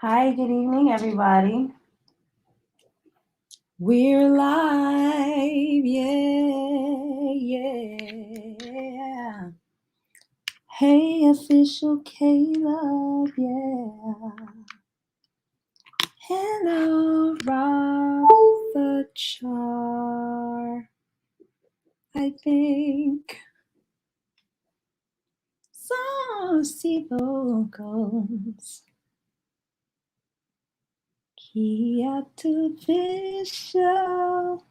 Hi, good evening, everybody. We're live, yeah. Hey, official Caleb, yeah. Hello, Rob the Char, I think. Saucy vocals. Kiato official.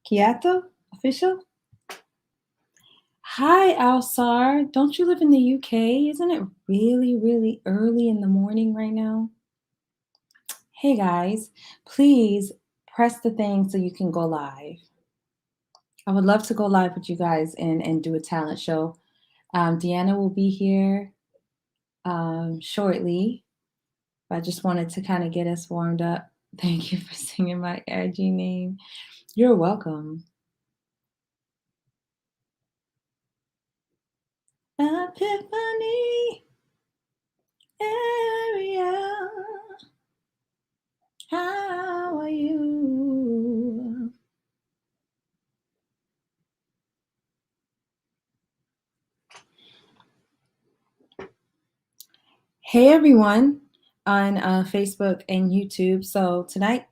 Kiato official? Hi, Alsar. Don't you live in the UK? Isn't it really, really early in the morning right now? Hey, guys, please press the thing so you can go live. I would love to go live with you guys and do a talent show. Deanna will be here shortly. I just wanted to kind of get us warmed up. Thank you for singing my IG name. You're welcome. Epiphany area. How are you? Hey everyone on Facebook and YouTube. So tonight,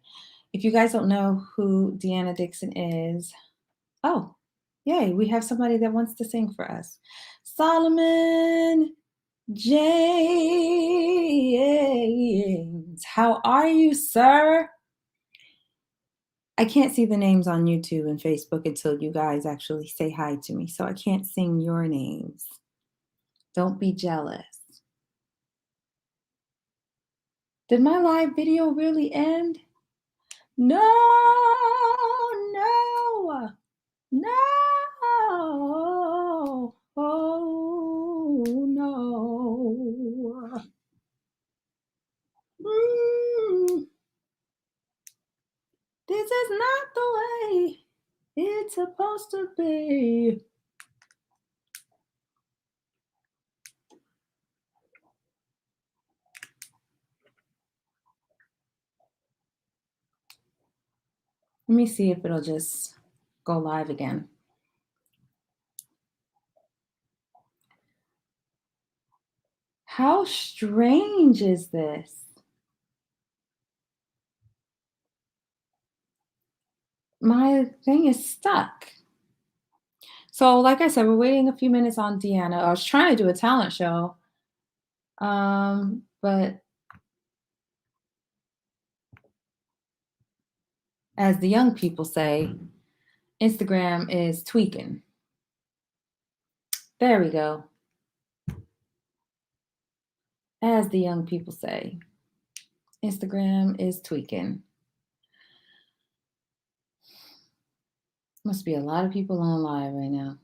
if you guys don't know who Deanna Dixon is, oh, yay, we have somebody that wants to sing for us. Solomon James, how are you, sir? I can't see the names on YouTube and Facebook until you guys actually say hi to me, so I can't sing your names. Don't be jealous. Did my live video really end? No, no, no, oh, no. This is not the way it's supposed to be. Let me see if it'll just go live again. How strange is this? My thing is stuck. So, like I said, we're waiting a few minutes on Deanna. I was trying to do a talent show, but as the young people say, Instagram is tweaking. There we go. As the young people say, Instagram is tweaking. Must be a lot of people on live right now.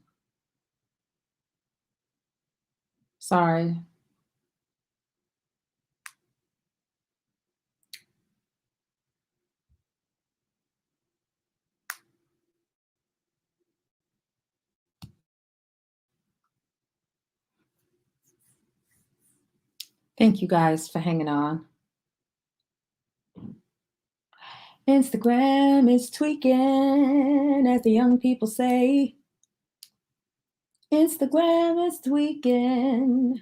Sorry. Thank you guys for hanging on. Instagram is tweaking, as the young people say. Instagram is tweaking,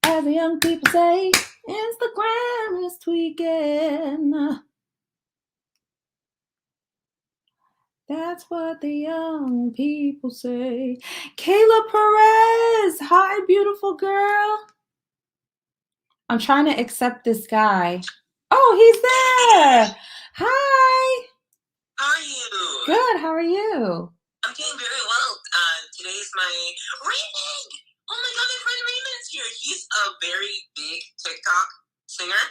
as the young people say. Instagram is tweaking. That's what the young people say. Kayla Perez, hi, beautiful girl. I'm trying to accept this guy. Oh, he's there. Hi. How are you? Good. How are you? I'm doing very well. Today's my Raymond. Oh my God, my friend Raymond's here. He's a very big TikTok singer.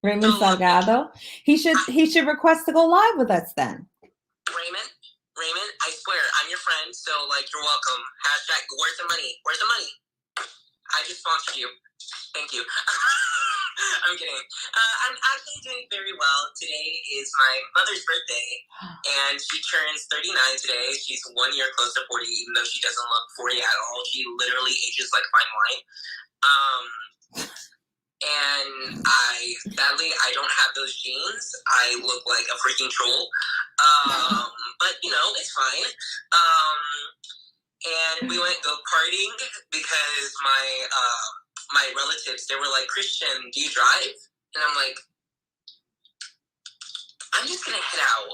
Raymond Salgado. He should request to go live with us then. Raymond, I swear, I'm your friend, so like you're welcome. Hashtag where's the money? Where's the money? I just sponsored you. Thank you. I'm kidding. I'm actually doing very well. Today is my mother's birthday, and she turns 39 today. She's 1 year close to 40, even though she doesn't look 40 at all. She literally ages like fine wine. and sadly, I don't have those genes. I look like a freaking troll. But it's fine. And we went go-karting because my relatives, they were like, Christian, do you drive? And I'm like, I'm just gonna head out.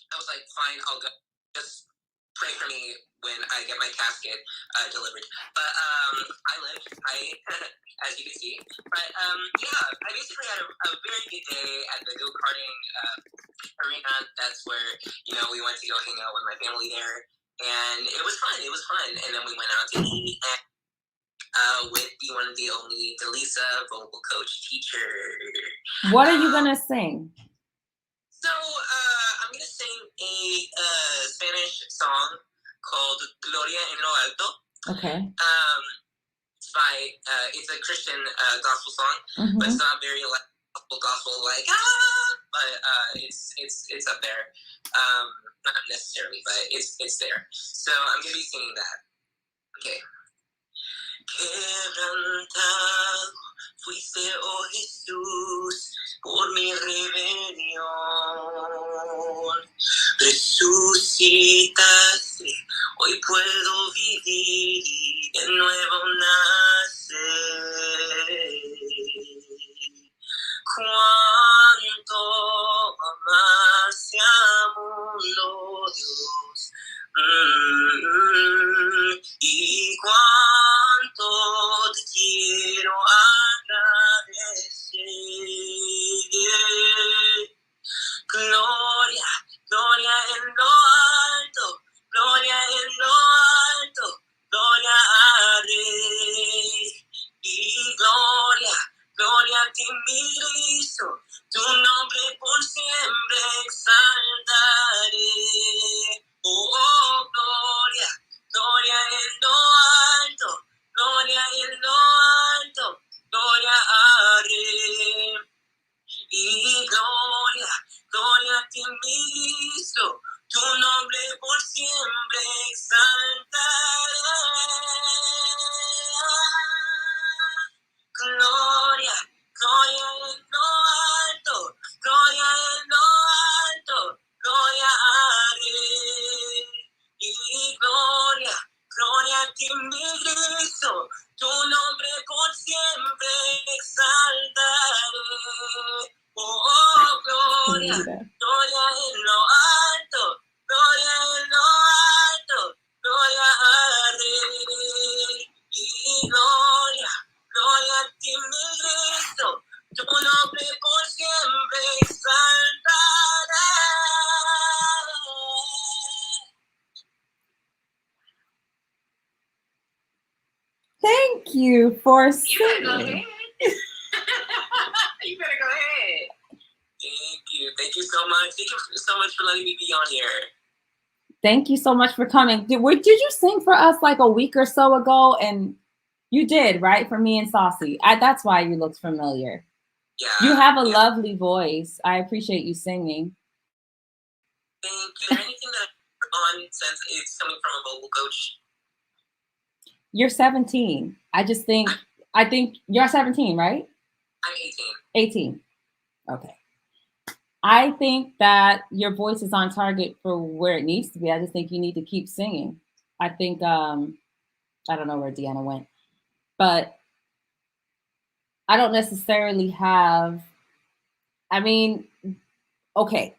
I was like, fine, I'll go. Just pray for me when I get my casket delivered. But I lived, as you can see. But I basically had a very good day at the go-karting arena. That's where, we went to go hang out with my family there. And it was fun. And then we went out to eat with the one and the only Delisa, vocal coach teacher. What are you going to sing? So I'm going to sing a Spanish song called Gloria en lo Alto. Okay. It's a Christian gospel song, but it's not very gospel like but it's up there. Not necessarily, but it's there. So I'm gonna be singing that. Okay. Quebrantado fuiste, oh Jesús, por mi rebelión. Resucitaste, hoy puedo vivir, de nuevo nacer. Cuánto amaste al mundo, Dios, y cuánto te quiero agradecer. Gloria, gloria en lo alto, gloria en lo alto, gloria al Rey. Y gloria, gloria a ti, mi Cristo, tu nombre por siempre exaltaré. Oh, gloria, gloria en lo alto, gloria en lo alto, gloria al Rey. Y gloria, gloria a ti, mi Cristo, tu nombre por siempre exaltaré. Gloria, gloria en lo alto, gloria en lo alto, gloria a Rey. Y gloria, gloria a ti, mi Cristo, tu nombre por siempre exaltaré. Oh, gloria, gloria en lo alto, gloria en lo alto, gloria a Rey. Y gloria, gloria a ti, mi Cristo, tu nombre por siempre exaltaré. Thank you for singing. You better go ahead. Thank you so much. Thank you so much for letting me be on here. Thank you so much for coming. Did you sing for us like a week or so ago? And you did, right? For me and Saucy. That's why you looked familiar. Yeah. You have a lovely voice. I appreciate you singing. Thank you. Is there anything that I've on since it's coming from a vocal coach? You're 17. I think you're 17, right? I'm 18. Okay. I think that your voice is on target for where it needs to be. I just think you need to keep singing. I think, I don't know where Deanna went, but I don't necessarily have, okay.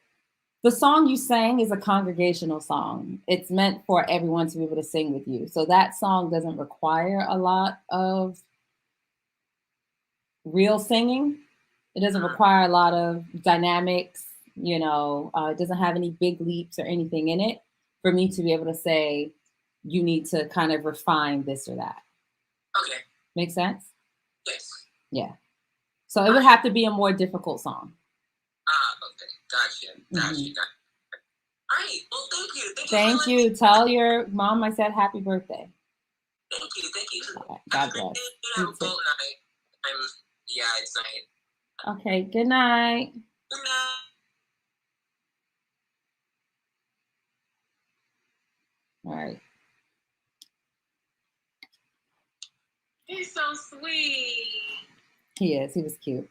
The song you sang is a congregational song. It's meant for everyone to be able to sing with you. So that song doesn't require a lot of real singing. It doesn't require a lot of dynamics. It doesn't have any big leaps or anything in it for me to be able to say, you need to kind of refine this or that. Okay. Make sense? Yes. Yeah. So it would have to be a more difficult song. Okay. Gotcha. All right. Well, thank you. Thank you. Tell your mom I said happy birthday. Thank you. Right. God bless. Have a good night. It's night. Okay. Good night. Good night. All right. He's so sweet. He is. He was cute.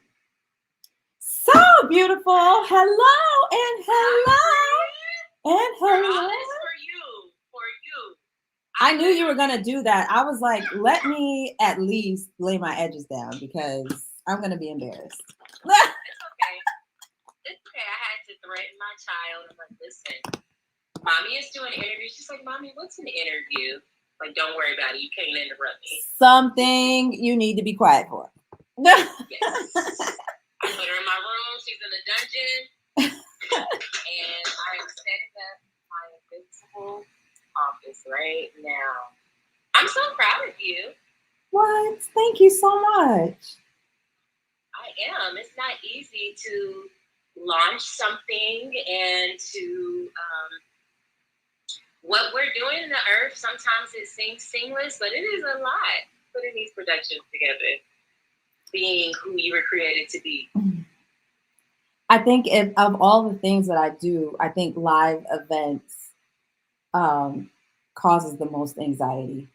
So beautiful. Hello and hello and hello. All this for you. For you. I knew you were gonna do that. I was like, let me at least lay my edges down because I'm gonna be embarrassed. It's okay. It's okay. I had to threaten my child. I'm like, listen, mommy is doing an interview. She's like, mommy, what's an interview? Like, don't worry about it. You can't interrupt me. Something you need to be quiet for. Yes. I put her in my room. She's in the dungeon. And I am setting up my invincible office right now. I'm so proud of you. What? Thank you so much. I am. It's not easy to launch something and to what we're doing in the earth. Sometimes it seems seamless, but it is a lot putting these productions together, being who you were created to be. I think if of all the things that I do, I think live events causes the most anxiety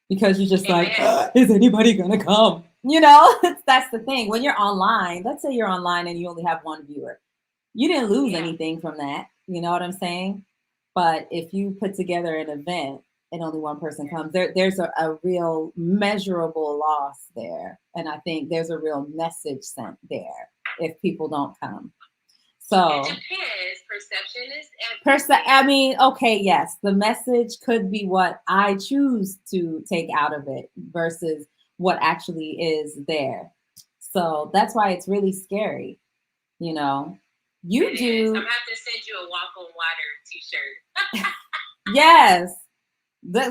because you're just like, is anybody gonna come? You know, that's the thing. When you're online, let's say you're online and you only have one viewer, you didn't lose anything from that. You know what I'm saying? But if you put together an event and only one person comes, there's a real measurable loss there. And I think there's a real message sent there if people don't come. So it depends. Perception is everything. I mean, okay, yes, the message could be what I choose to take out of it versus what actually is there. So that's why it's really scary. You know, you do. I'm gonna have to send you a walk on water t-shirt. Yes.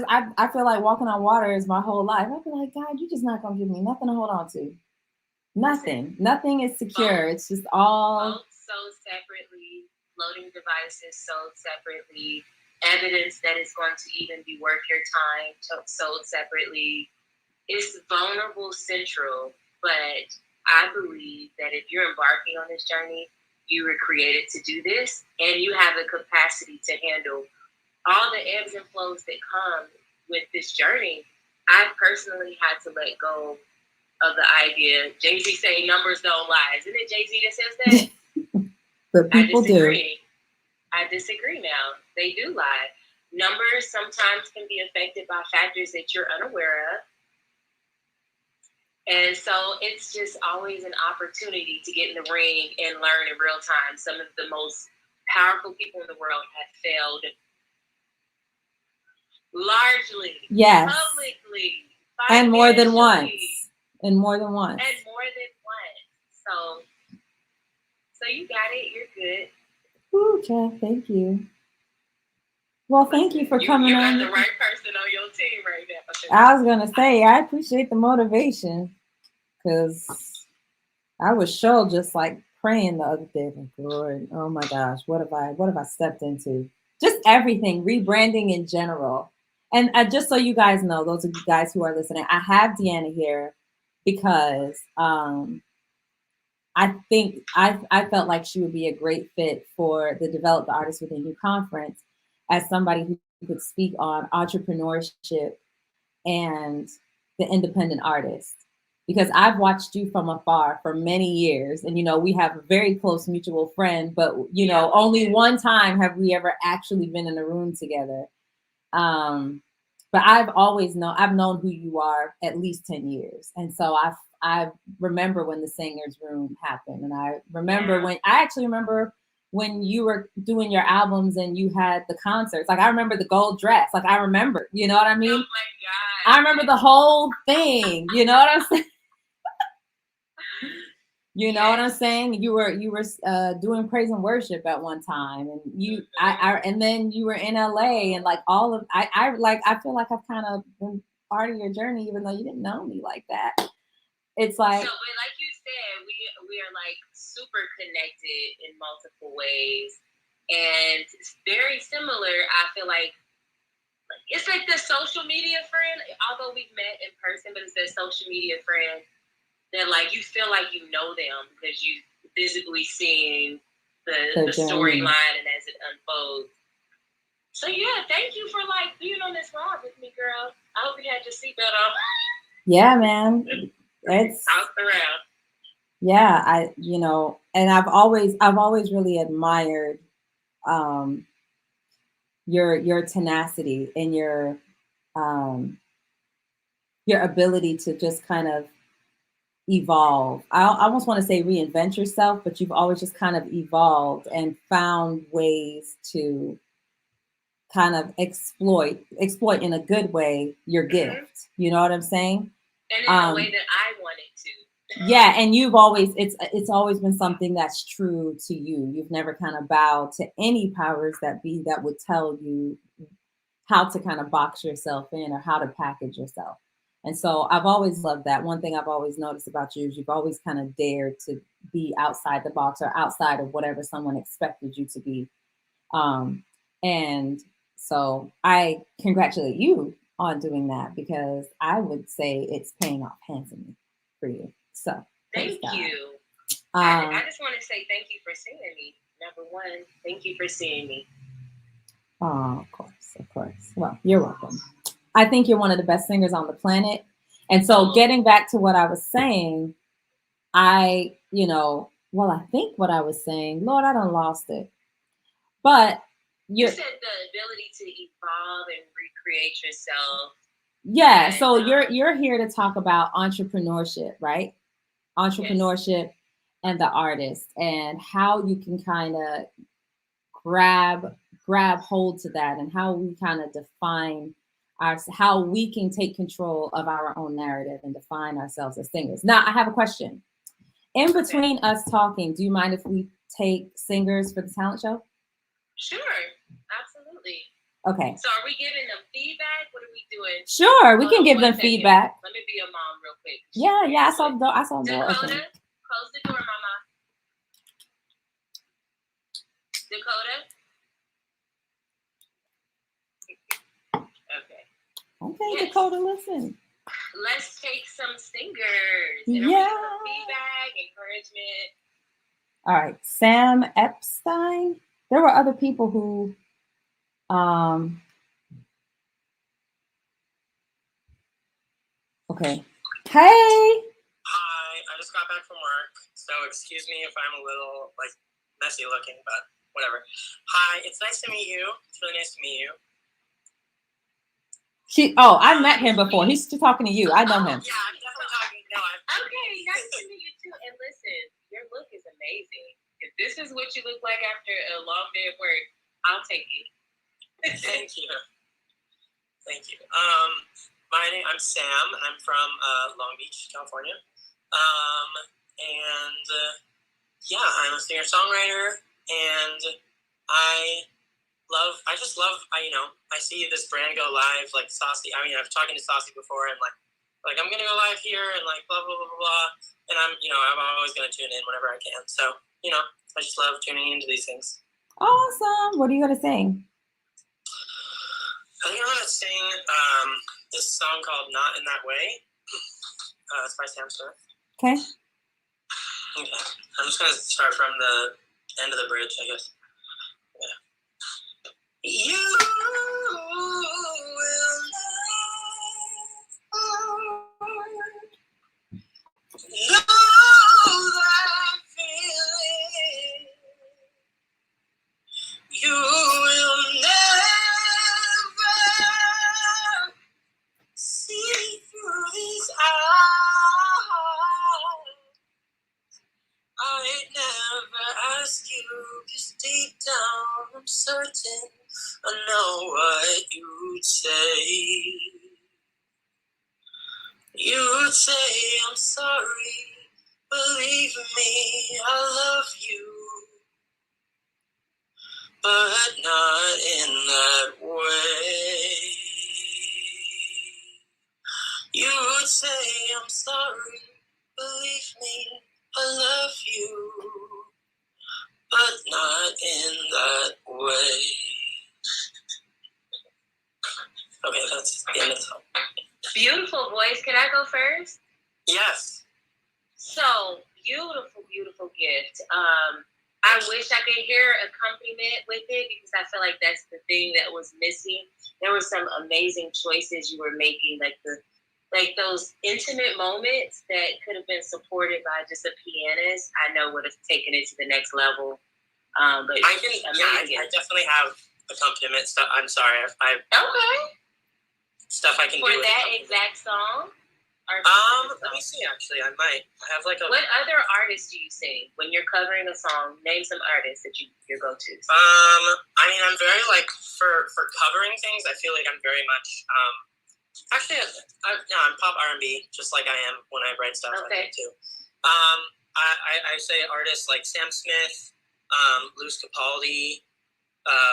I feel like walking on water is my whole life. I feel like, God, you're just not gonna give me nothing to hold on to. Nothing. Nothing is secure. It's just all sold separately, loading devices sold separately, evidence that is going to even be worth your time sold separately. It's vulnerable central, but I believe that if you're embarking on this journey, you were created to do this, and you have the capacity to handle all the ebbs and flows that come with this journey. I personally had to let go of the idea. Jay-Z saying numbers don't lie. Isn't it Jay-Z that says that? But people do. I disagree now. They do lie. Numbers sometimes can be affected by factors that you're unaware of. And so it's just always an opportunity to get in the ring and learn in real time. Some of the most powerful people in the world have failed largely, yes, publicly, and more than once. And more than once. So you got it. You're good. Ooh, Jeff, thank you. Well, thank you for coming on. You got the right person on your team right now. I was gonna say I appreciate the motivation because I was sure just like praying the other day, like, Lord, oh my gosh, what have I stepped into? Just everything, rebranding in general. And just so you guys know, those of you guys who are listening, I have Deanna here because I think I felt like she would be a great fit for the Develop the Artist Within You conference as somebody who could speak on entrepreneurship and the independent artist. Because I've watched you from afar for many years, and we have a very close mutual friend, but only one time have we ever actually been in a room together. But I've known who you are at least 10 years, and so I remember when the Singers Room happened, and I actually remember when you were doing your albums and you had the concerts. Like I remember the gold dress. Like I remember, you know what I mean? Oh my God. I remember the whole thing. You know what I'm saying? You know what I'm saying? You were doing praise and worship at one time, and and then you were in LA, and like all of I feel like I've kind of been part of your journey, even though you didn't know me like that. It's like, so, but like you said, we are like super connected in multiple ways, and it's very similar. I feel like it's like the social media friend. Although we've met in person, but it's that social media friend that like you feel like you know them because you visibly seeing the storyline and as it unfolds. So yeah, thank you for like being on this ride with me, girl. I hope you had your seatbelt on. Yeah, man. It's out around. Yeah, and I've always really admired your tenacity and your ability to just kind of evolve. I almost want to say reinvent yourself, but you've always just kind of evolved and found ways to kind of exploit in a good way your gift. You know what I'm saying? And in a way that I wanted to. Yeah, and you've always it's always been something that's true to you. You've never kind of bowed to any powers that be that would tell you how to kind of box yourself in or how to package yourself. And so I've always loved that. One thing I've always noticed about you is you've always kind of dared to be outside the box or outside of whatever someone expected you to be. And so I congratulate you on doing that because I would say it's paying off handsomely for you. So thank you. I just want to say thank you for seeing me. Number one, thank you for seeing me. Oh, of course. Well, you're welcome. I think you're one of the best singers on the planet. And so getting back to what I was saying, I think what I was saying, Lord, I done lost it. But you said the ability to evolve and recreate yourself. Yeah. And, so you're here to talk about entrepreneurship, right? Entrepreneurship yes. And the artist and how you can kind of grab hold to that and how we kind of define how we can take control of our own narrative and define ourselves as singers. Now, I have a question. In between us talking, do you mind if we take singers for the talent show? Sure, absolutely. Okay. So are we giving them feedback? What are we doing? Sure, we can give them feedback. Let me be a mom real quick. Yeah, I saw the door. Dakota, close the door, mama. Dakota? Okay, yes. Dakota, listen. Let's take some singers. Yeah. Some feedback, encouragement. All right, Sam Epstein. There were other people who, okay. Hey. Hi, I just got back from work, so excuse me if I'm a little messy looking, but whatever. Hi, it's nice to meet you. It's really nice to meet you. I've met him before. He's still talking to you. I know him. Yeah, I'm definitely talking. No, okay, nice to meet you too. And listen, your look is amazing. If this is what you look like after a long day of work, I'll take it. Thank you. Thank you. I'm Sam, and I'm from Long Beach, California. I'm a singer-songwriter, and I just love, I see this brand go live, like Saucy. I mean, I've talking to Saucy before, and like I'm gonna go live here, and like blah blah blah blah blah. And I'm always gonna tune in whenever I can. So I just love tuning into these things. Awesome. What are you gonna sing? I think I'm gonna sing this song called "Not in That Way." It's by Sam Smith. Okay. Okay. I'm just gonna start from the end of the bridge, I guess. Yeah. You will never know that feeling. You will never see through these eyes. I never ask you, 'cause deep down I'm certain I know what you'd say. You'd say, I'm sorry, believe me, I love you, but not in that way. You'd say, I'm sorry, believe me, I love you, but not in that way. Okay, that's the end of the song. Beautiful voice. Can I go first? Yes. So, beautiful, beautiful gift. I wish I could hear accompaniment with it because I feel like that's the thing that was missing. there were some amazing choices you were making, like those intimate moments that could have been supported by just a pianist. I know would have taken it to the next level. But I definitely have accompaniment stuff. I'm sorry, I okay. Stuff I can do for that exact song. Let me see. Actually, I might. I have like a. What other artists do you sing when you're covering a song? Name some artists that your go-tos. I mean, I'm very like for covering things. I feel like I'm very much. Actually, I'm pop R&B, just like I am when I write stuff. Okay. Too. I say artists like Sam Smith, Luz Capaldi,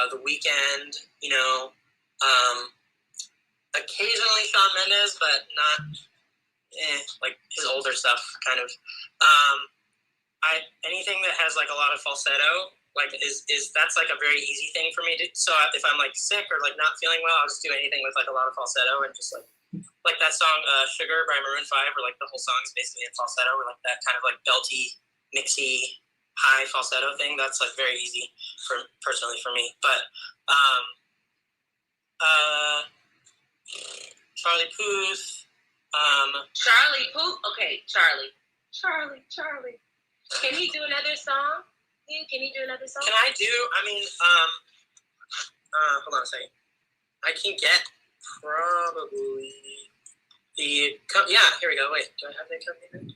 The Weeknd. You know, occasionally Shawn Mendes, but not. Like his older stuff, kind of. Anything that has like a lot of falsetto, like is that's like a very easy thing for me to. So if I'm like sick or like not feeling well, I'll just do anything with like a lot of falsetto and just like that song "Sugar" by Maroon 5, where like the whole song is basically in falsetto, or like that kind of like belty, mixy, high falsetto thing. That's like very easy personally for me. But Charlie Puth. Charlie Puth. Okay, Charlie. Can he do another song? Can he do another song? Can I do? I mean, hold on a second. I can get probably the. Yeah, here we go. Wait, do I have the accompaniment?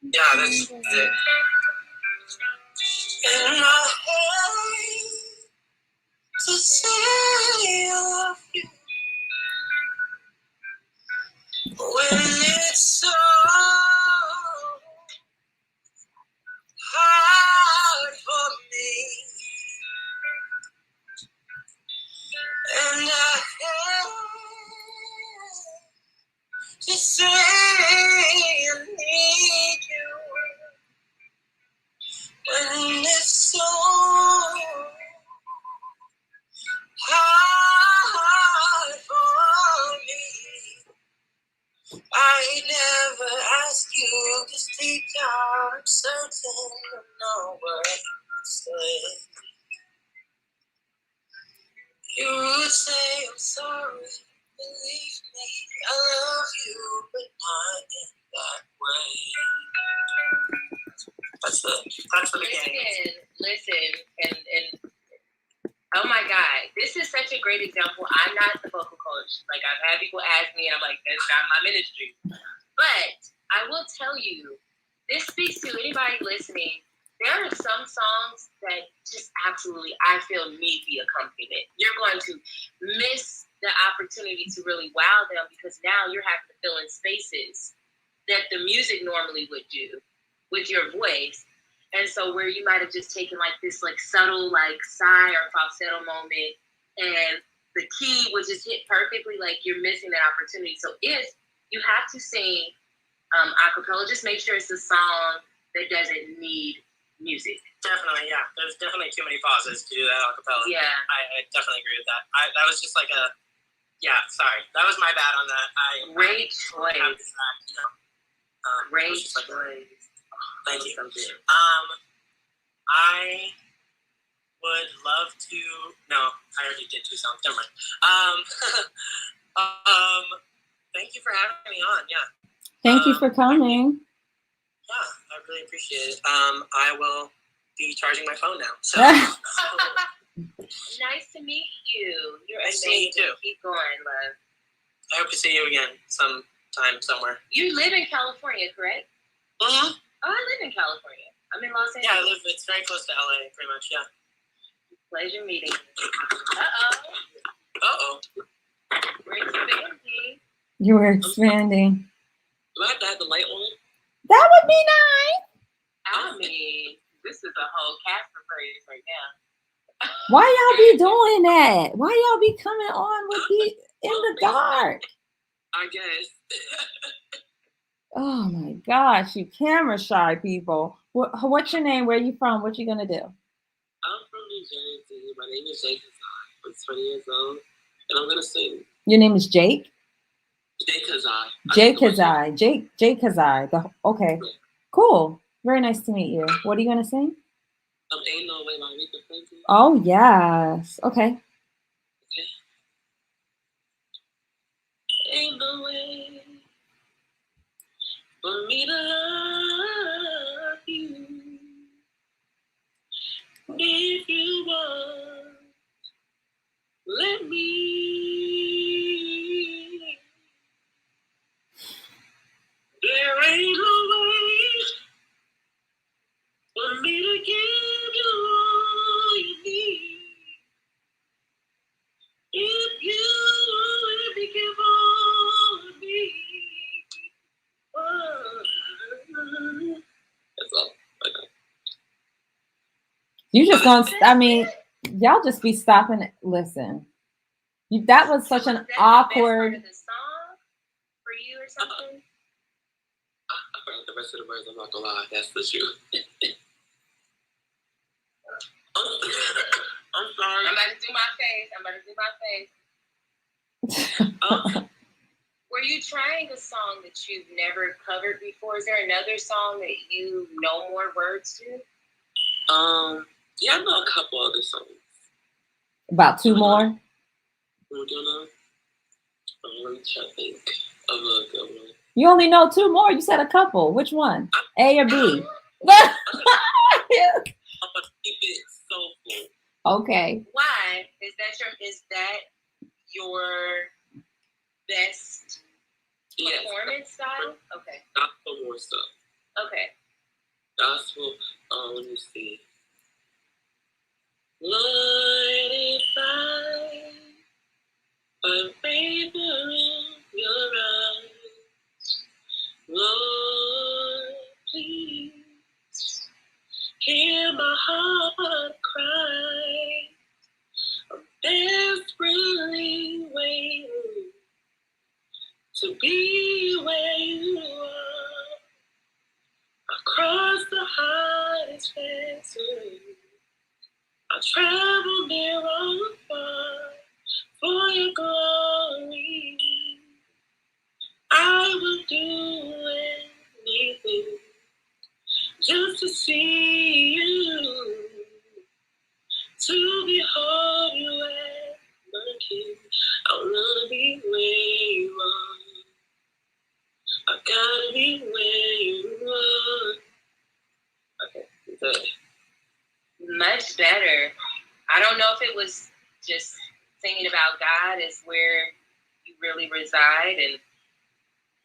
Yeah, that's it. And I hate to say I love you when it's so hard for me, and I hate to say I need you when it's so hard for me. I never ask you, 'cause deep down I'm certain you know what to say. You would say I'm sorry, believe me, I love you, but not in that way. That's the beginning. Listen, and oh my God, this is such a great example. I'm not the vocal coach. Like, I've had people ask me, and I'm like, that's not my ministry. But I will tell you, this speaks to anybody listening. There are some songs that just absolutely, I feel, need the accompaniment. You're going to miss the opportunity to really wow them because now you're having to fill in spaces that the music normally would do with your voice. And so where you might have just taken like this like subtle like sigh or falsetto moment and the key would just hit perfectly, like you're missing that opportunity. So if you have to sing a cappella, just make sure it's a song that doesn't need music. Definitely, yeah. There's definitely too many pauses to do that a cappella. Yeah. I definitely agree with that. That was just like sorry. That was my bad on that. Great choice. Great choice. Thank you. I would love to. No, I already did 2 songs. Never mind. Thank you for having me on. Yeah. Thank you for coming. Yeah, I really appreciate it. I will be charging my phone now. So. Nice to meet you. You're nice amazing. To meet you too. Keep going, love. I hope to see you again sometime somewhere. You live in California, correct? Mm-hmm. Oh, I live in California. I'm in Los Angeles. Yeah, it's very close to LA, pretty much, yeah. Pleasure meeting you. Uh-oh. We're expanding. You were expanding. Do I have to have the light on? That would be nice. I mean, this is a whole Casper phrase right now. Why y'all be doing that? Why y'all be coming on with me in the dark? I guess. Oh my gosh, you camera shy people. What's your name? Where are you from? What you gonna do? I'm from New Jersey. My name is Jake. I'm 20 years old, and I'm gonna sing. Your name is Jake? Jake Kazai. Jake Kazai. Jake Kazai. Okay. Cool. Very nice to meet you. What are you gonna sing? Ain't no way my Rika Franklin. Oh yes. Okay. Ain't no way for me to love you if you want. Let me. There ain't no way for me to give you all you need. If you only give all me. That's all. Okay. You just gonna, I mean, y'all just be stopping. Listen, that was such an awkward. The song for you or something? I forgot the rest of the words. I'm not gonna lie. That's the truth. I'm sorry. I'm about to do my face. Were you trying a song that you've never covered before? Is there another song that you know more words to? Yeah, I know a couple other songs. About 2 more? Let me try to think of a good one. You only know 2 more. You said a couple. Which one? A or B? I'm gonna keep it soulful. Okay. Why? Is that your best performance style? Okay. Gospel more stuff. Okay. Gospel, let me see. Lord, if I'm favor in your eyes, Lord, please hear my heart cry. I'm desperately waiting to be where you are. Across the hottest desert, I'll travel near or far for your glory. I will do anything just to see you, to behold you as my King. I wanna be where you are. I gotta be where you are. Okay, good. Much better. I don't know if it was just singing about God is where you really reside, and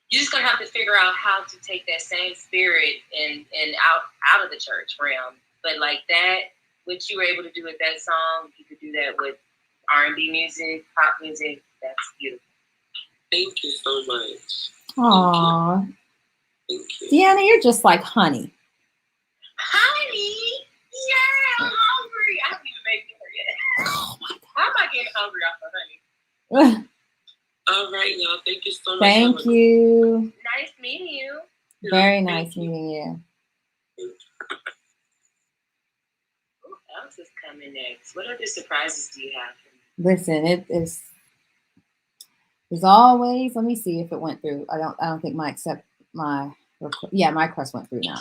you're just gonna have to figure out how to take that same spirit and out of the church realm. But like that, what you were able to do with that song, you could do that with R&B music, pop music. That's beautiful. Thank you so much. Aww. Thank you. Deanna, you're just like honey. Honey? Yeah, I'm hungry. I haven't even made dinner yet. Oh my God. How am I getting hungry off of honey? All right, y'all. Thank you so much. Thank you. Nice meeting you. Very nice meeting you. Who else is coming next? What other surprises do you have for me? Listen, it is. There's always. Let me see if it went through. I don't think my request went through now.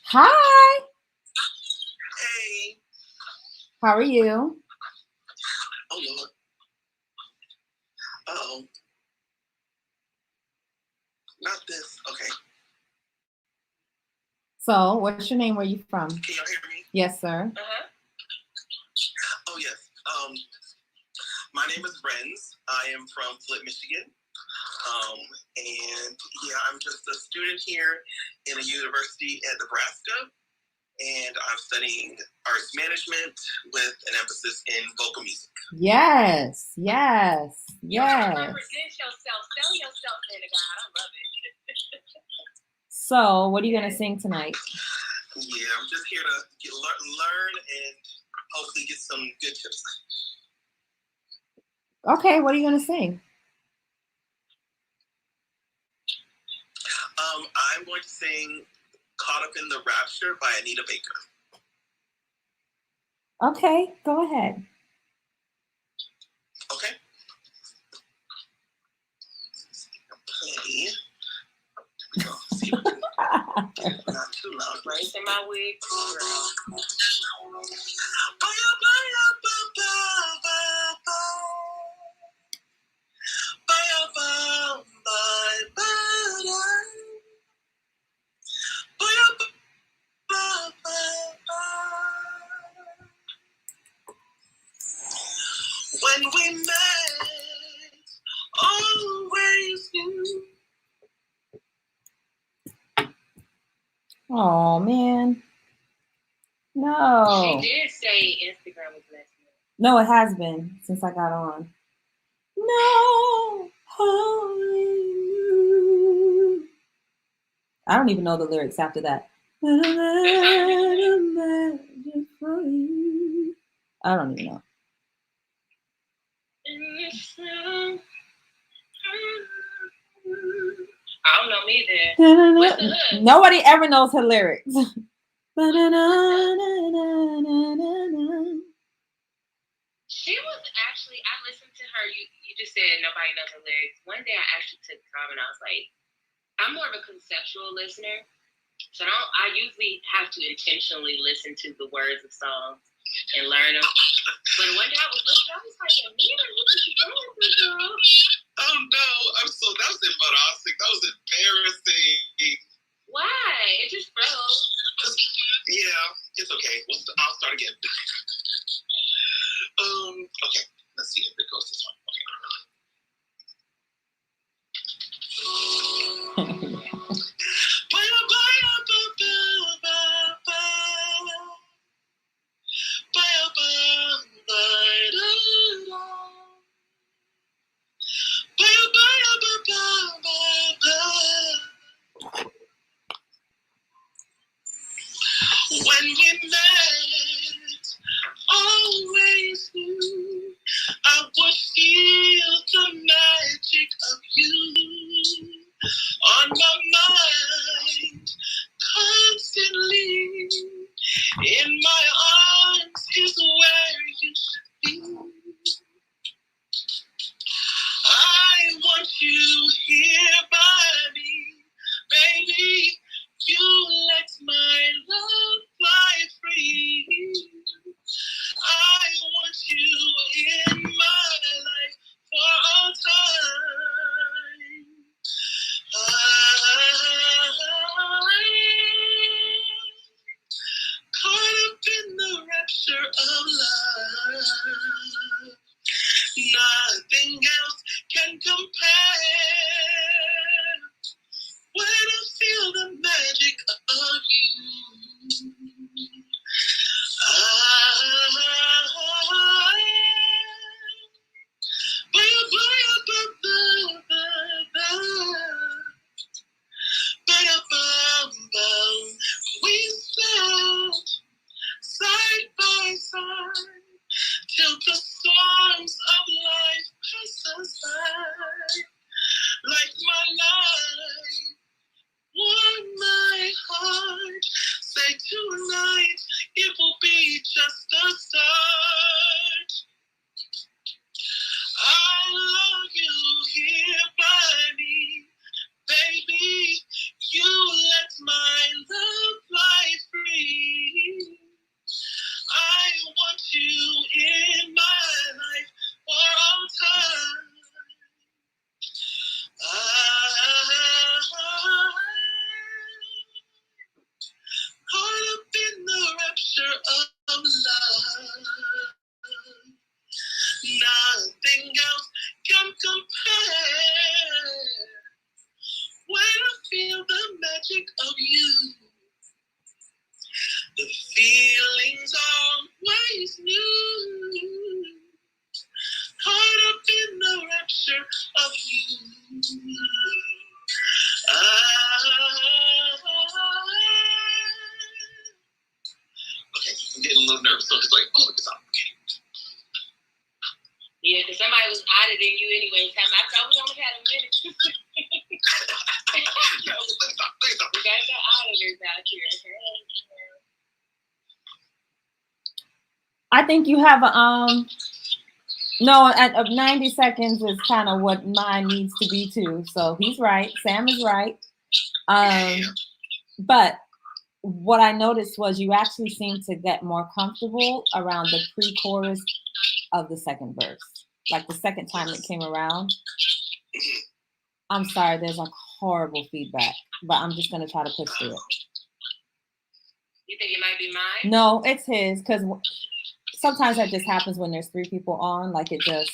Hi. Hey. How are you? Oh Lord. Uh-oh. Not this. Okay. So, what's your name? Where are you from? Can y'all hear me? Yes, sir. Oh yes. My name is Renz. I am from Flint, Michigan. And yeah, I'm just a student here in a university at Nebraska. And I'm studying arts management with an emphasis in vocal music. Yes. You represent yourself. Sell yourself, man of God. I love it. So, what are you going to sing tonight? Yeah, I'm just here to learn and hopefully get some good tips. Okay, what are you going to sing? I'm going to sing Caught Up in the Rapture by Anita Baker. Okay, go ahead. Okay. Play. There we go. See if we can, not too loud, right? lace in my wig, girl. When we met, always knew. Oh man. No. She did say Instagram was less new. No, it has been since I got on. No. I don't even know the lyrics after that. I don't even know. I don't know me either. What's the hook? Nobody ever knows her lyrics. She was actually, I listened to her. You just said nobody knows her lyrics. One day I actually took time and I was like, I'm more of a conceptual listener. So I usually have to intentionally listen to the words of songs and learn them. But one day I was listening, I was like, Amina, what is she going through, girl? Oh no, that was embarrassing. That was embarrassing. Why? It just froze. Yeah, it's okay. I'll start again. Okay, let's see if it goes this one. Okay. When we met, always knew I would feel the magic of you on my mind constantly. In my arms is where you should be. I want you here by me, baby. You let my love fly free. I want you in my life for all time. Caught up in the rapture of love. Nothing else can compare. When I feel the magic of you. We stand side by side till the storms of life pass us by. Like my life, warm my heart. Say tonight it will be just a start. I love you here by me, baby. You let my love fly free. I want you in my life for all time. Caught up in the rapture of love. Nothing else can compare. When I feel the magic of you, the feeling's always new. Caught up in the rapture of you. Okay, I'm getting a little nervous, so it's like, oh, it's up. Okay. Yeah, because somebody was auditing you anyway. Time I thought we only had a minute. Yeah, please stop. We got the auditors out here. I think you have no, at 90 seconds is kind of what mine needs to be too. So he's right. Sam is right. But what I noticed was you actually seemed to get more comfortable around the pre-chorus of the second verse. Like the second time it came around. I'm sorry, there's like horrible feedback, but I'm just gonna try to push through it. You think it might be mine? No, it's his, because sometimes that just happens when there's 3 people on. Like it just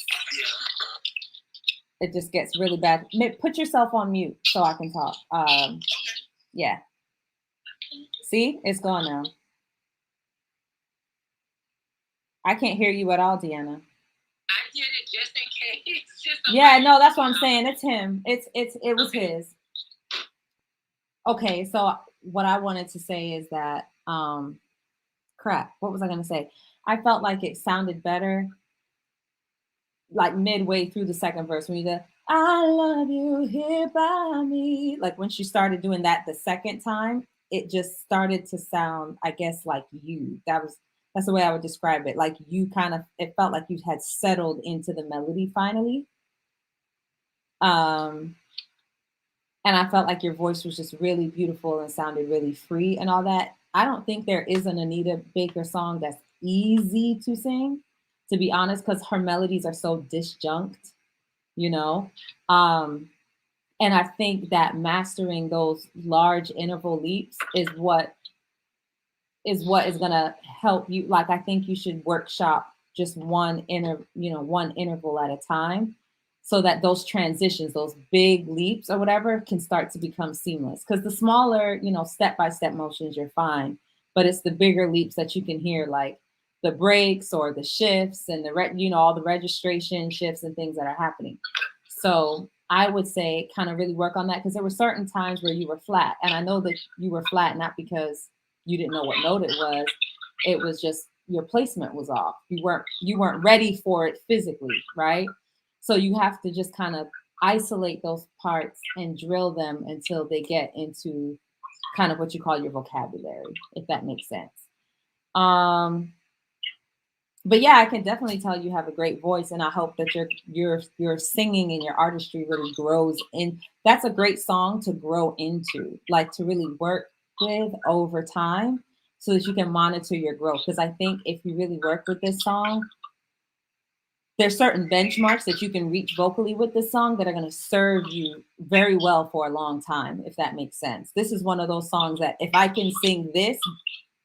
gets really bad. Put yourself on mute so I can talk. Yeah. See, it's gone now. I can't hear you at all, Deanna. I did it just in case. Yeah, no, that's what I'm saying. It's him. It was his. Okay, so what I wanted to say is that crap. What was I gonna say? I felt like it sounded better, like midway through the second verse when you go, "I love you here by me." Like when she started doing that the second time, it just started to sound, I guess, like you. That's the way I would describe it. Like you kind of, it felt like you had settled into the melody finally. And I felt like your voice was just really beautiful and sounded really free and all that. I don't think there is an Anita Baker song that's easy to sing, to be honest, because her melodies are so disjunct, you know. And I think that mastering those large interval leaps is gonna help you. Like I think you should workshop just one interval at a time, so that those transitions, those big leaps or whatever, can start to become seamless. Because the smaller, step by step motions, you're fine, but it's the bigger leaps that you can hear, like the breaks or the shifts and all the registration shifts and things that are happening. So I would say kind of really work on that, because there were certain times where you were flat, and I know that you were flat not because you didn't know what note it was just your placement was off. You weren't ready for it physically, right? So you have to just kind of isolate those parts and drill them until they get into kind of what you call your vocabulary, if that makes sense. But yeah, I can definitely tell you have a great voice, and I hope that your singing and your artistry really grows in. That's a great song to grow into, like to really work with over time, so that you can monitor your growth. Because I think if you really work with this song, there's certain benchmarks that you can reach vocally with this song that are going to serve you very well for a long time, if that makes sense. This is one of those songs that if I can sing this,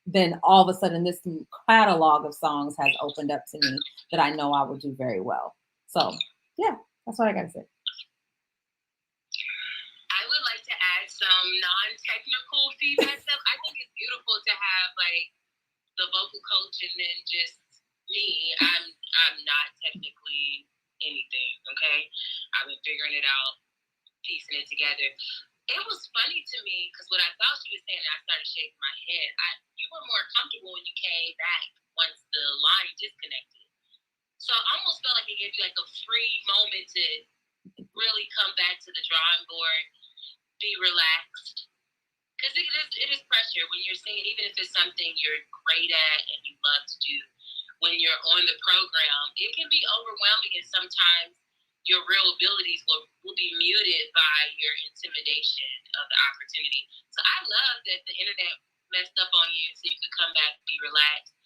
then all of a sudden this catalog of songs has opened up to me that I know I will do very well. So yeah, that's what I gotta say. I would like to add some non-technical feedback stuff. I think it's beautiful to have like the vocal coach and then just me. I'm not technically anything, okay? I've been figuring it out, piecing it together. It was funny to me because what I thought she was saying, I started shaking my head. You were more comfortable when you came back once the line disconnected. So I almost felt like it gave you like a free moment to really come back to the drawing board, be relaxed. Because it is pressure when you're singing, even if it's something you're great at and you love to do. When you're on the program, it can be overwhelming, and sometimes your real abilities will be muted by your intimidation of the opportunity. So I love that the internet messed up on you so you could come back and be relaxed.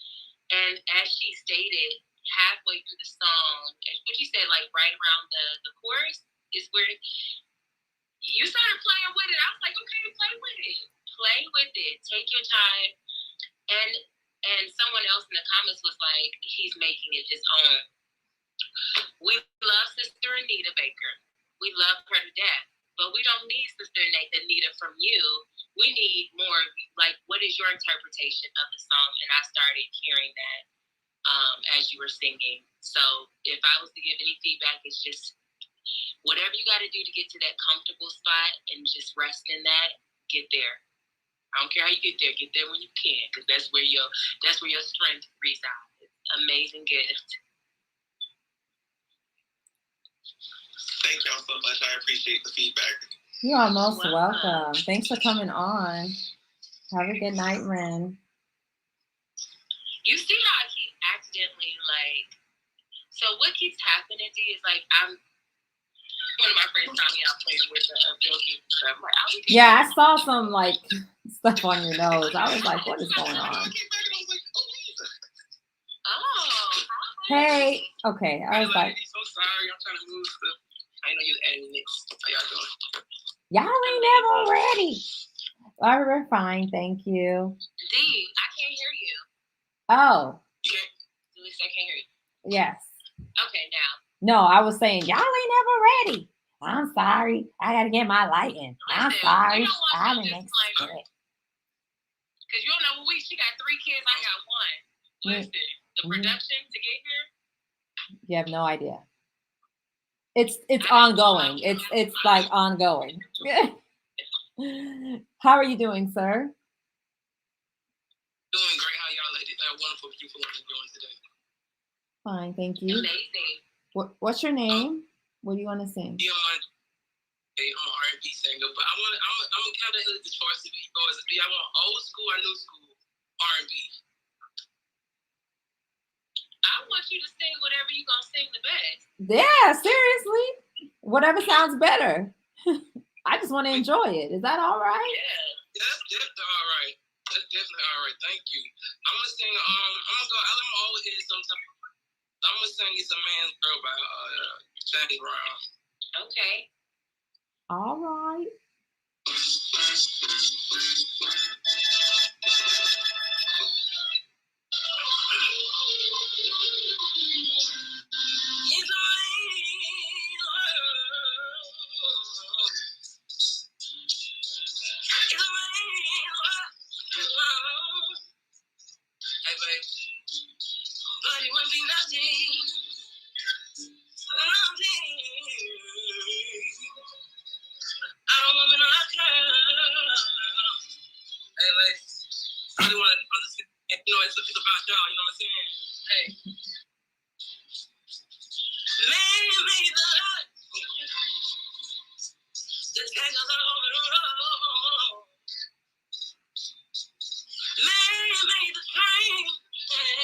And as she stated, halfway through the song, what you said, like right around the chorus is where you started playing with it. I was like, okay, play with it. Play with it. Take your time. And someone else in the comments was like, he's making it his own. We love Sister Anita Baker. We love her to death. But we don't need Sister Anita from you. We need more, like, what is your interpretation of the song? And I started hearing that as you were singing. So if I was to give any feedback, it's just whatever you got to do to get to that comfortable spot and just rest in that, get there. I don't care how you get there when you can, because that's where your strength resides. Amazing gift. Thank y'all so much. I appreciate the feedback. You are most welcome. Thanks for coming on. Have a good night, Ren. You see how I keep accidentally so what keeps happening to you is one of my friends taught me I'm playing with a filter. So I'm like, yeah, I saw some stuff on your nose. I was like, what is going on? Oh, Hey, okay. I was like, so sorry. I'm trying to move stuff. I know you adding next. How y'all doing? y'all ain't never ready. All right, we're fine, thank you. D, I can't hear you. Oh, At least I can't hear you. yes. Okay, now. No, I was saying y'all ain't never ready. I'm sorry. I gotta get my lighting. I'm Listen, sorry. you don't want I'm no an disclaimer. expert. Because you don't know, she got 3 kids, I got 1. Listen, the production to get here. You have no idea. It's ongoing. It's like ongoing. How are you doing, sir? Doing great. How y'all ladies? Wonderful people are doing today. Fine, thank you. Amazing. What's your name? What do you want to sing? Yeah, I'm an R&B singer, but I'm kind of the choice to be yours. I want old school or new school R&B. I want you to sing whatever you're gonna sing the best. Yeah, seriously. Whatever sounds better. I just want to enjoy it. Is that all right? Yeah, that's definitely all right. That's definitely all right. Thank you. I'm gonna sing. I'm gonna go. I'm always hit it sometimes. I'm gonna sing "It's a Man's Girl" by James Brown. Okay. All right. Hey, babe. But it wouldn't be nothing. I don't want me to lock her. Hey, like, I really want to understand. It's about y'all, you know what I'm saying? Hey. Maybe the light. The tangles are over the road. Maybe the train.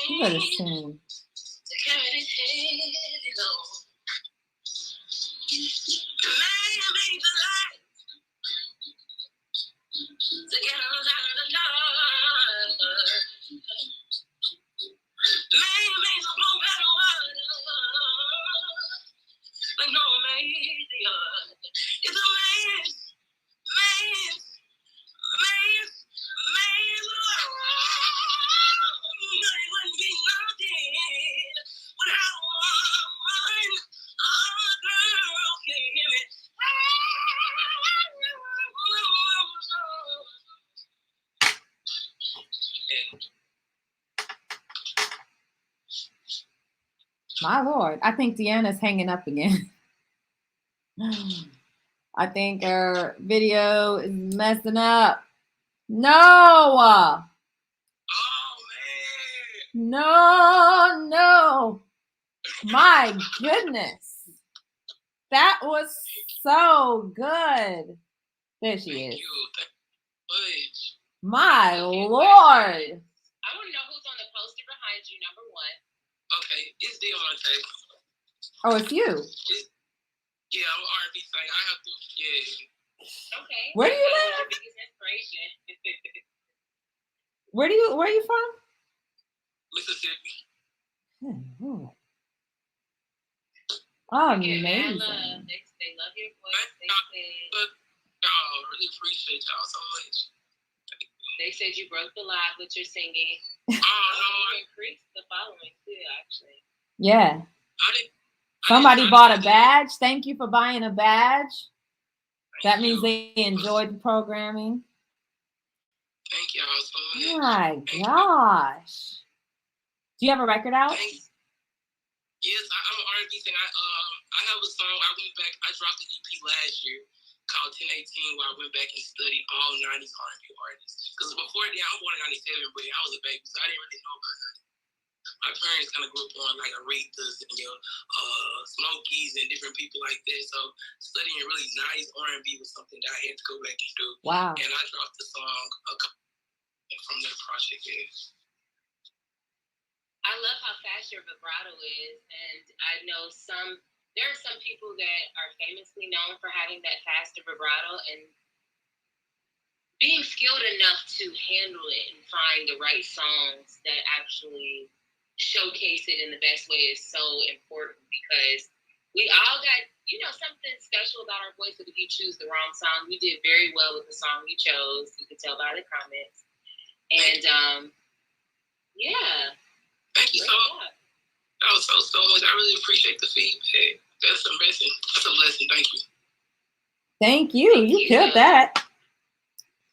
You better sing. To carry this heavy load. Maybe the light. To get us out of the dark. Maybe the blow better water. But no, maybe the other. It's a maze. It wouldn't be nothing without one. Oh, girl, can you hear me? My Lord, I think Deanna's hanging up again. I think her video is messing up. No! Oh, man. No! My goodness. That was so good. There she is. My Lord. I want to know who's on the poster behind you, number 1. Okay, it's Deanna. Oh, it's you. Yeah, I'm an R&B singer. I have to, yeah. Okay. Where do you live? Biggest inspiration. Where are you from? Mississippi. Oh, amazing. amazing. They love your voice. Y'all really appreciate y'all so much. They said you broke the live with your singing. Oh, no. You increased the following too, actually. Yeah. Somebody bought a badge. Thank you for buying a badge. That means they enjoyed the programming. Thank y'all so much. My gosh. Do you have a record out? Thanks. Yes, I'm an R&B singer. I have a song. I dropped an EP last year called 1018, where I went back and studied all 90s R&B artists. Because before that, I'm born in 97, but I was a baby, so I didn't really know about that. My parents kind of grew up on like Aretha's and Smokies and different people like that. So studying really nice R&B was something that I had to go back and do. Wow. And I dropped the song from that project. I love how fast your vibrato is, and I know there are some people that are famously known for having that faster vibrato, and being skilled enough to handle it and find the right songs that actually showcase it in the best way is so important, because we all got, something special about our voice. But if you choose the wrong song, you did very well with the song you chose. You could tell by the comments. And yeah. Thank you so much. That was so much. I really appreciate the feedback. That's a blessing. That's a blessing. Thank you. Thank you. You killed that.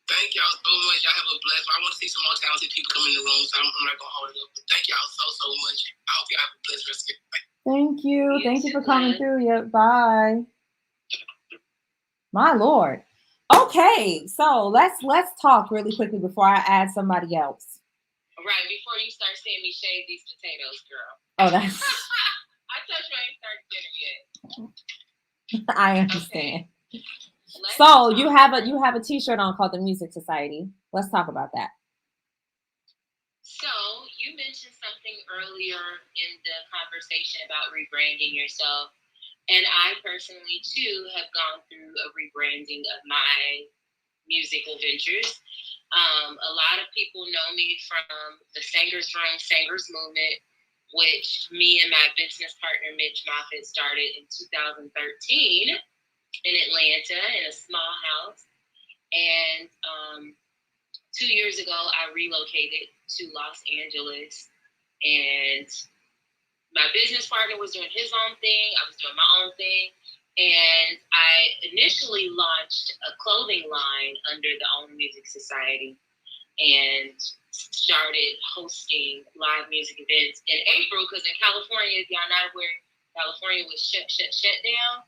Thank y'all so much. Y'all have a blessed one. I want to see some more talented people come in the room, so I'm not going to hold it up. But thank y'all so much. I hope y'all have a blessed rest of your night. Thank you. Thank you for coming through. Yeah, bye. My Lord. Okay, so let's talk really quickly before I add somebody else. Right, before you start seeing me shave these potatoes, girl. Oh, that's... I told you I ain't started dinner yet. I understand. Okay. So you have a T-shirt on called the Music Society. Let's talk about that. So you mentioned something earlier in the conversation about rebranding yourself. And I personally, too, have gone through a rebranding of my musical ventures. A lot of people know me from the Singers Room, Singers Movement, which me and my business partner, Mitch Moffitt, started in 2013 in Atlanta in a small house. And 2 years ago, I relocated to Los Angeles, and my business partner was doing his own thing. I was doing my own thing. And I initially launched a clothing line under the Own Music Society and started hosting live music events in April, because in California, if y'all not aware, California was shut down.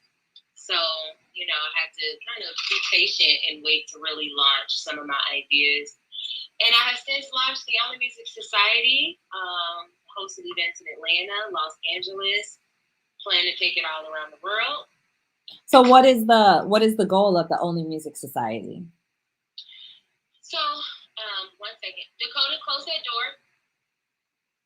So, I had to kind of be patient and wait to really launch some of my ideas. And I have since launched the Own Music Society, hosted events in Atlanta, Los Angeles, plan to take it all around the world. So what is the goal of the Only Music Society? So, 1 second. Dakota, close that door.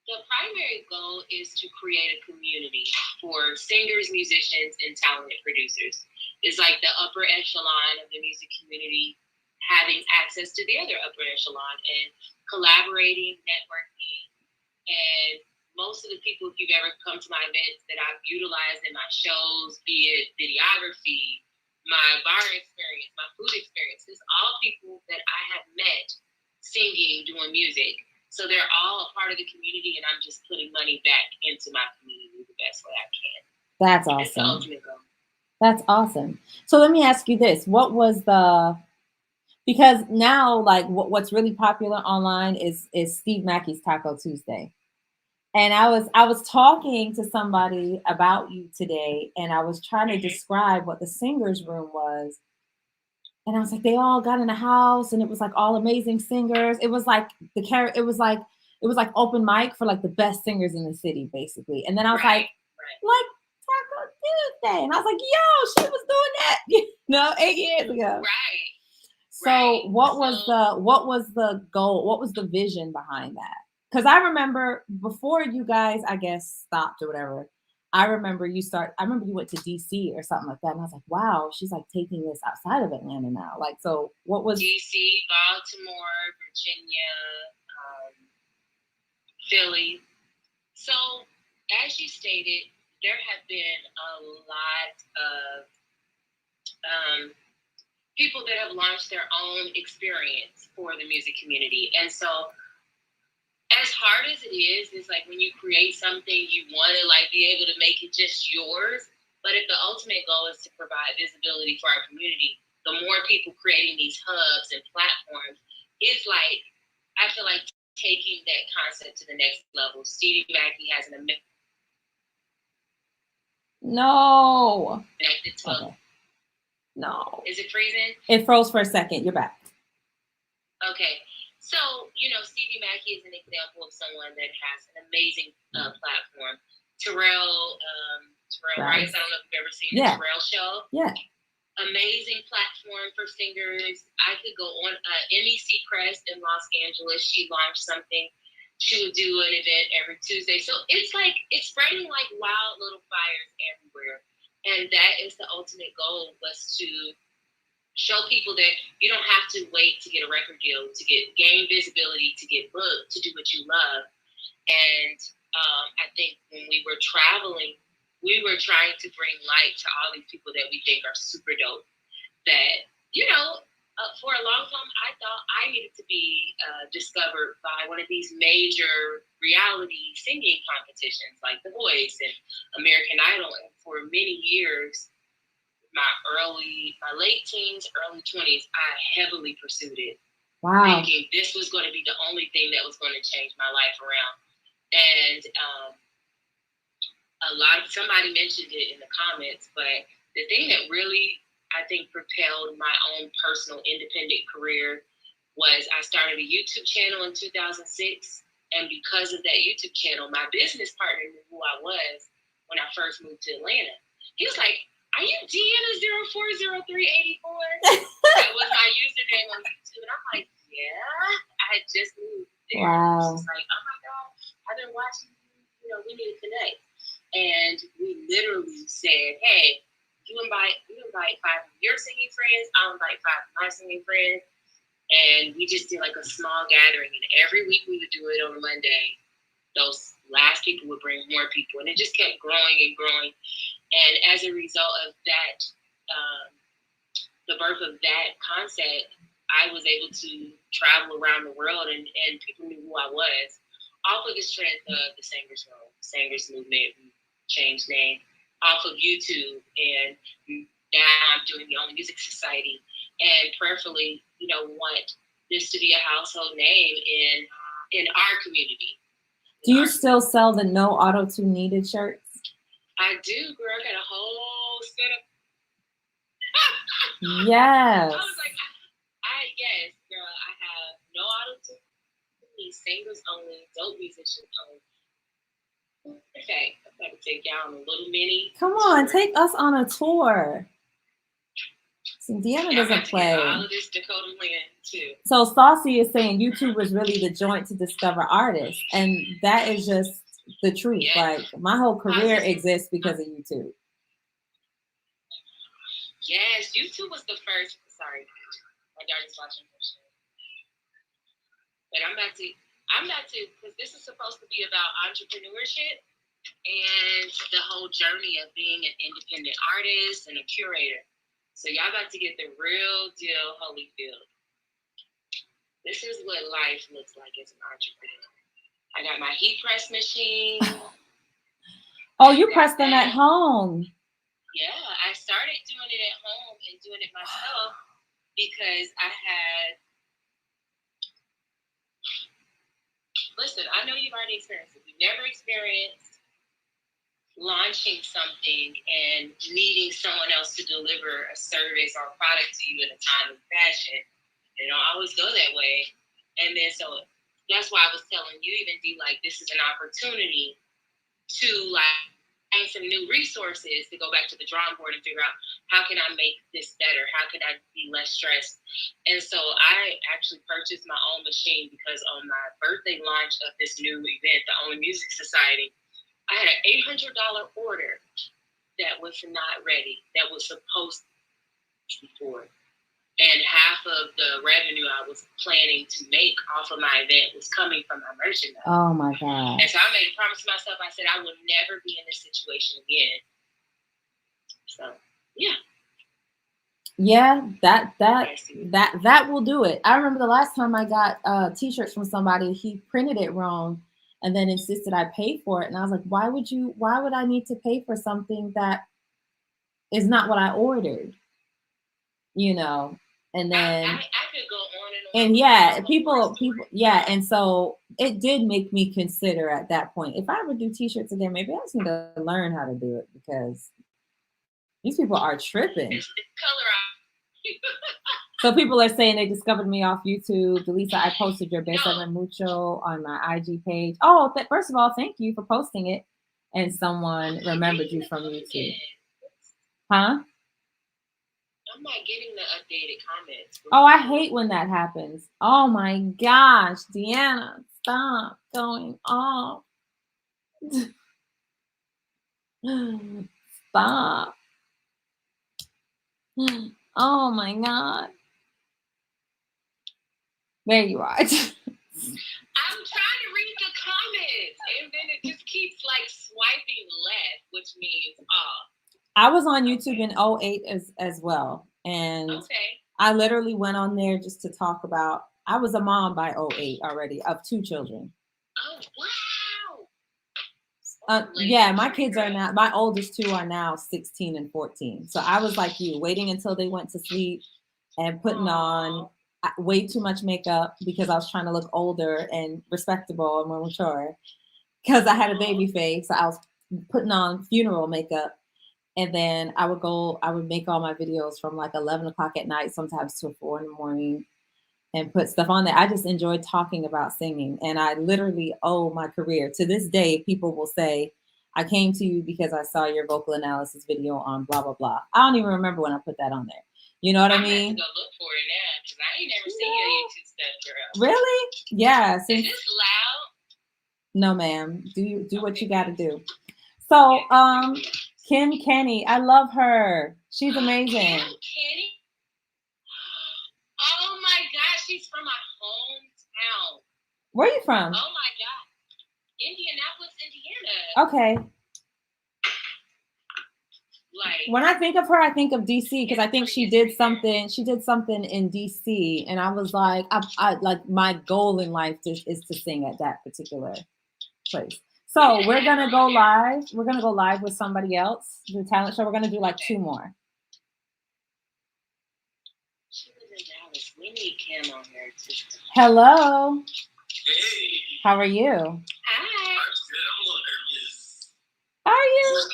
The primary goal is to create a community for singers, musicians, and talented producers. It's like the upper echelon of the music community having access to the other upper echelon and collaborating, networking, and most of the people, if you've ever come to my events that I've utilized in my shows, be it videography, my bar experience, my food experience, it's all people that I have met singing, doing music. So they're all a part of the community, and I'm just putting money back into my community the best way I can. That's awesome. That's the ultimate goal. That's awesome. So let me ask you this. Because now, like, what's really popular online is Steve Mackey's Taco Tuesday. And I was talking to somebody about you today, and I was trying to describe what the singers room was. And I was like, they all got in a house, and it was like all amazing singers. It was like it was like open mic for like the best singers in the city, basically. And then I was like Taco Tuesday, and I was like, yo, she was doing that, 8 years ago. Right. So what was the goal? What was the vision behind that? Because I remember before you guys, I guess, stopped or whatever, I remember you went to DC or something like that. And I was like, wow, she's like taking this outside of Atlanta now. Like, so what was DC, Baltimore, Virginia, Philly. So as you stated, there have been a lot of people that have launched their own experience for the music community. And so as hard as it is, it's like when you create something, you want to like be able to make it just yours. But if the ultimate goal is to provide visibility for our community, the more people creating these hubs and platforms, it's like, I feel like taking that concept to the next level. Stevie Mackey has an amazing. No. Okay. No. Is it freezing? It froze for a second. You're back. Okay. So, Stevie Mackey is an example of someone that has an amazing platform. Terrell Rice, I don't know if you've ever seen the Terrell show. Yeah. Amazing platform for singers. I could go on MEC Crest in Los Angeles. She launched something. She would do an event every Tuesday. So it's like, it's spreading like wild little fires everywhere. And that is the ultimate goal, was to Show people that you don't have to wait to get a record deal, to gain visibility, to get booked, to do what you love. And I think when we were traveling, we were trying to bring light to all these people that we think are super dope. That, for a long time, I thought I needed to be discovered by one of these major reality singing competitions like The Voice and American Idol. And for many years, my late teens, early 20s, I heavily pursued it. Wow. Thinking this was going to be the only thing that was going to change my life around. And somebody mentioned it in the comments, but the thing that really, I think, propelled my own personal independent career was I started a YouTube channel in 2006. And because of that YouTube channel, my business partner knew who I was when I first moved to Atlanta. He was like, "Are you Deanna 040384?" That was my username on YouTube. And I'm like, "Yeah, I had just moved there." Wow. She's like, "Oh my God, I've been watching you. We need to connect." And we literally said, "Hey, you invite 5 of your singing friends, I'll invite 5 of my singing friends." And we just did like a small gathering. And every week we would do it on a Monday. Those last people would bring more people. And it just kept growing and growing. And as a result of that, the birth of that concept, I was able to travel around the world and people knew who I was. Off of the strength of the Singers Movement, we changed name, off of YouTube. And now I'm doing the Only Music Society. And prayerfully, want this to be a household name in our community. Do you still sell the no auto-tune needed shirts? I do, girl. I got a whole set of. Yes. I was like, yes, girl. I have no auto-tune, singers only, dope musicians only. Okay, I'm about to take y'all on a little mini. Come on, take us on a tour. So Deanna doesn't play. All of this Dakota Lynn too. So Saucy is saying YouTube was really the joint to discover artists, and that is just the truth. Yes. Like my whole career exists because of YouTube. Yes, YouTube was the first. Sorry, my daughter's watching her show. But I'm about to, because this is supposed to be about entrepreneurship and the whole journey of being an independent artist and a curator. So y'all got to get the real deal Holyfield. This is what life looks like as an entrepreneur. I got my heat press machine. Oh, you press them at home. Yeah, I started doing it at home and doing it myself because I had. Listen, I know you've already experienced it. You've never experienced launching something and needing someone else to deliver a service or a product to you in a timely fashion. It don't always go that way. And then so that's why I was telling you, even D, like this is an opportunity to find some new resources to go back to the drawing board and figure out how can I make this better? How can I be less stressed? And so I actually purchased my own machine because on my birthday launch of this new event, the Only Music Society, I had an $800 order that was not ready, that was supposed to be for. And half of the revenue I was planning to make off of my event was coming from my merchandise. Oh my God. And so I made a promise to myself. I said, I will never be in this situation again. So, yeah. Yeah, that will do it. I remember the last time I got t-shirts from somebody, he printed it wrong and then insisted I pay for it. And I was like, why would I need to pay for something that is not what I ordered? And then I could go on and on. And yeah, people, yeah. And so it did make me consider at that point, if I ever do t-shirts again, maybe I just need to learn how to do it because these people are tripping. It's the color So people are saying they discovered me off YouTube. Delisa, I posted your best ever mucho on my IG page. Oh, first of all, thank you for posting it. And someone remembered you from YouTube. Huh? I'm not getting the updated comments. Oh, I hate when that happens. Oh my gosh, Deanna, stop going off. Stop. Oh my God. There you are. I'm trying to read the comments, and then it just keeps like swiping left, which means off. I was on YouTube in 08 as well. And I literally went on there just to talk about, I was a mom by 08 already of 2 children. Oh, wow. Yeah, my kids are now, my oldest 2 are now 16 and 14. So I was like you, waiting until they went to sleep and putting on way too much makeup because I was trying to look older and respectable and more mature because I had a baby face. So I was putting on funeral makeup. And then I would make all my videos from like 11 o'clock at night, sometimes till 4 in the morning, and put stuff on there. I just enjoyed talking about singing. And I literally owe my career. To this day, people will say, I came to you because I saw your vocal analysis video on blah, blah, blah. I don't even remember when I put that on there. You know what I mean? I'm going to go look for it now because I ain't never seen your YouTube stuff, girl. Really? Yeah. Is this loud? No, ma'am. Do what you got to do. So, Kim Kenny, I love her. She's amazing. Kim Kenny? Oh my gosh, she's from my hometown. Where are you from? Oh my God. Indianapolis, Indiana. Okay. Like, when I think of her, I think of DC because I think she did something in DC, and I was like, I like my goal in life is to sing at that particular place. So we're gonna go live. We're gonna go live with somebody else, the talent show. We're gonna do like 2 more. We need Kim on here too. Hello. Hey. How are you? Hi. I'm good. I'm a little nervous. Are you?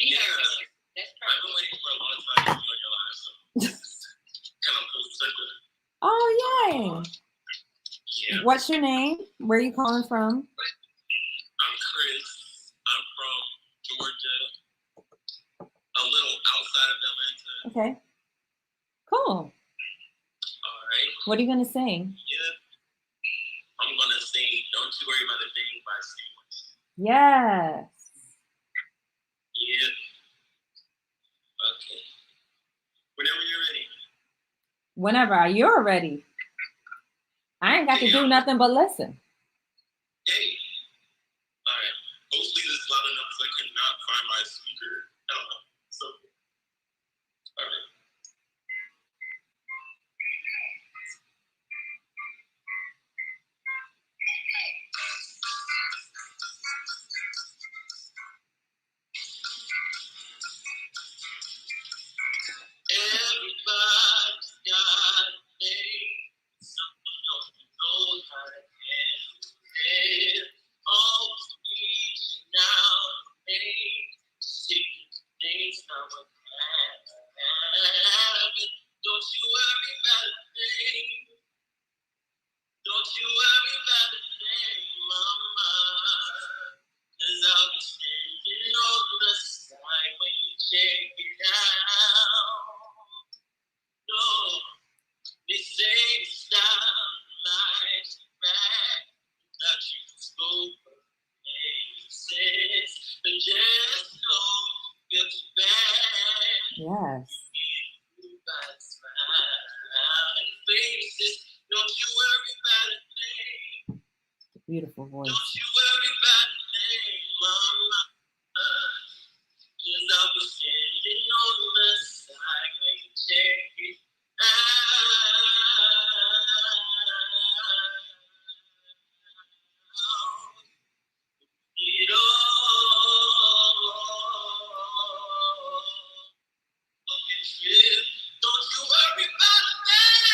Yeah. That's perfect. I've been waiting for a long time to be on your live, so kind of cool. Oh, yay. Yeah. What's your name? Where are you calling from? I'm Chris. I'm from Georgia, a little outside of Atlanta. Okay. Cool. All right. What are you going to sing? Yeah. I'm going to sing Don't You Worry About a Thing by Sequence. Yes. Yeah. Okay. Whenever you're ready. Whenever you're ready. I ain't got to do nothing but listen. Hey. All right. Hopefully this is loud enough because I could not find my speaker. So, all right. Everybody's got a name. Someone knows how to handle it. Always reaching out, taking things not what happened. Don't you worry about a thing. Don't you worry about a thing, mama. 'Cause I'll be standing on the side when you check it out. No, they say stop life's back. That you go places, but just know it's bad. Yes. Faces, don't you worry about a thing. Beautiful voice. Don't you worry about a thing, mama. 'Cause I'll be standing on the side when you check it out. It all gets real. Don't you worry about a thing.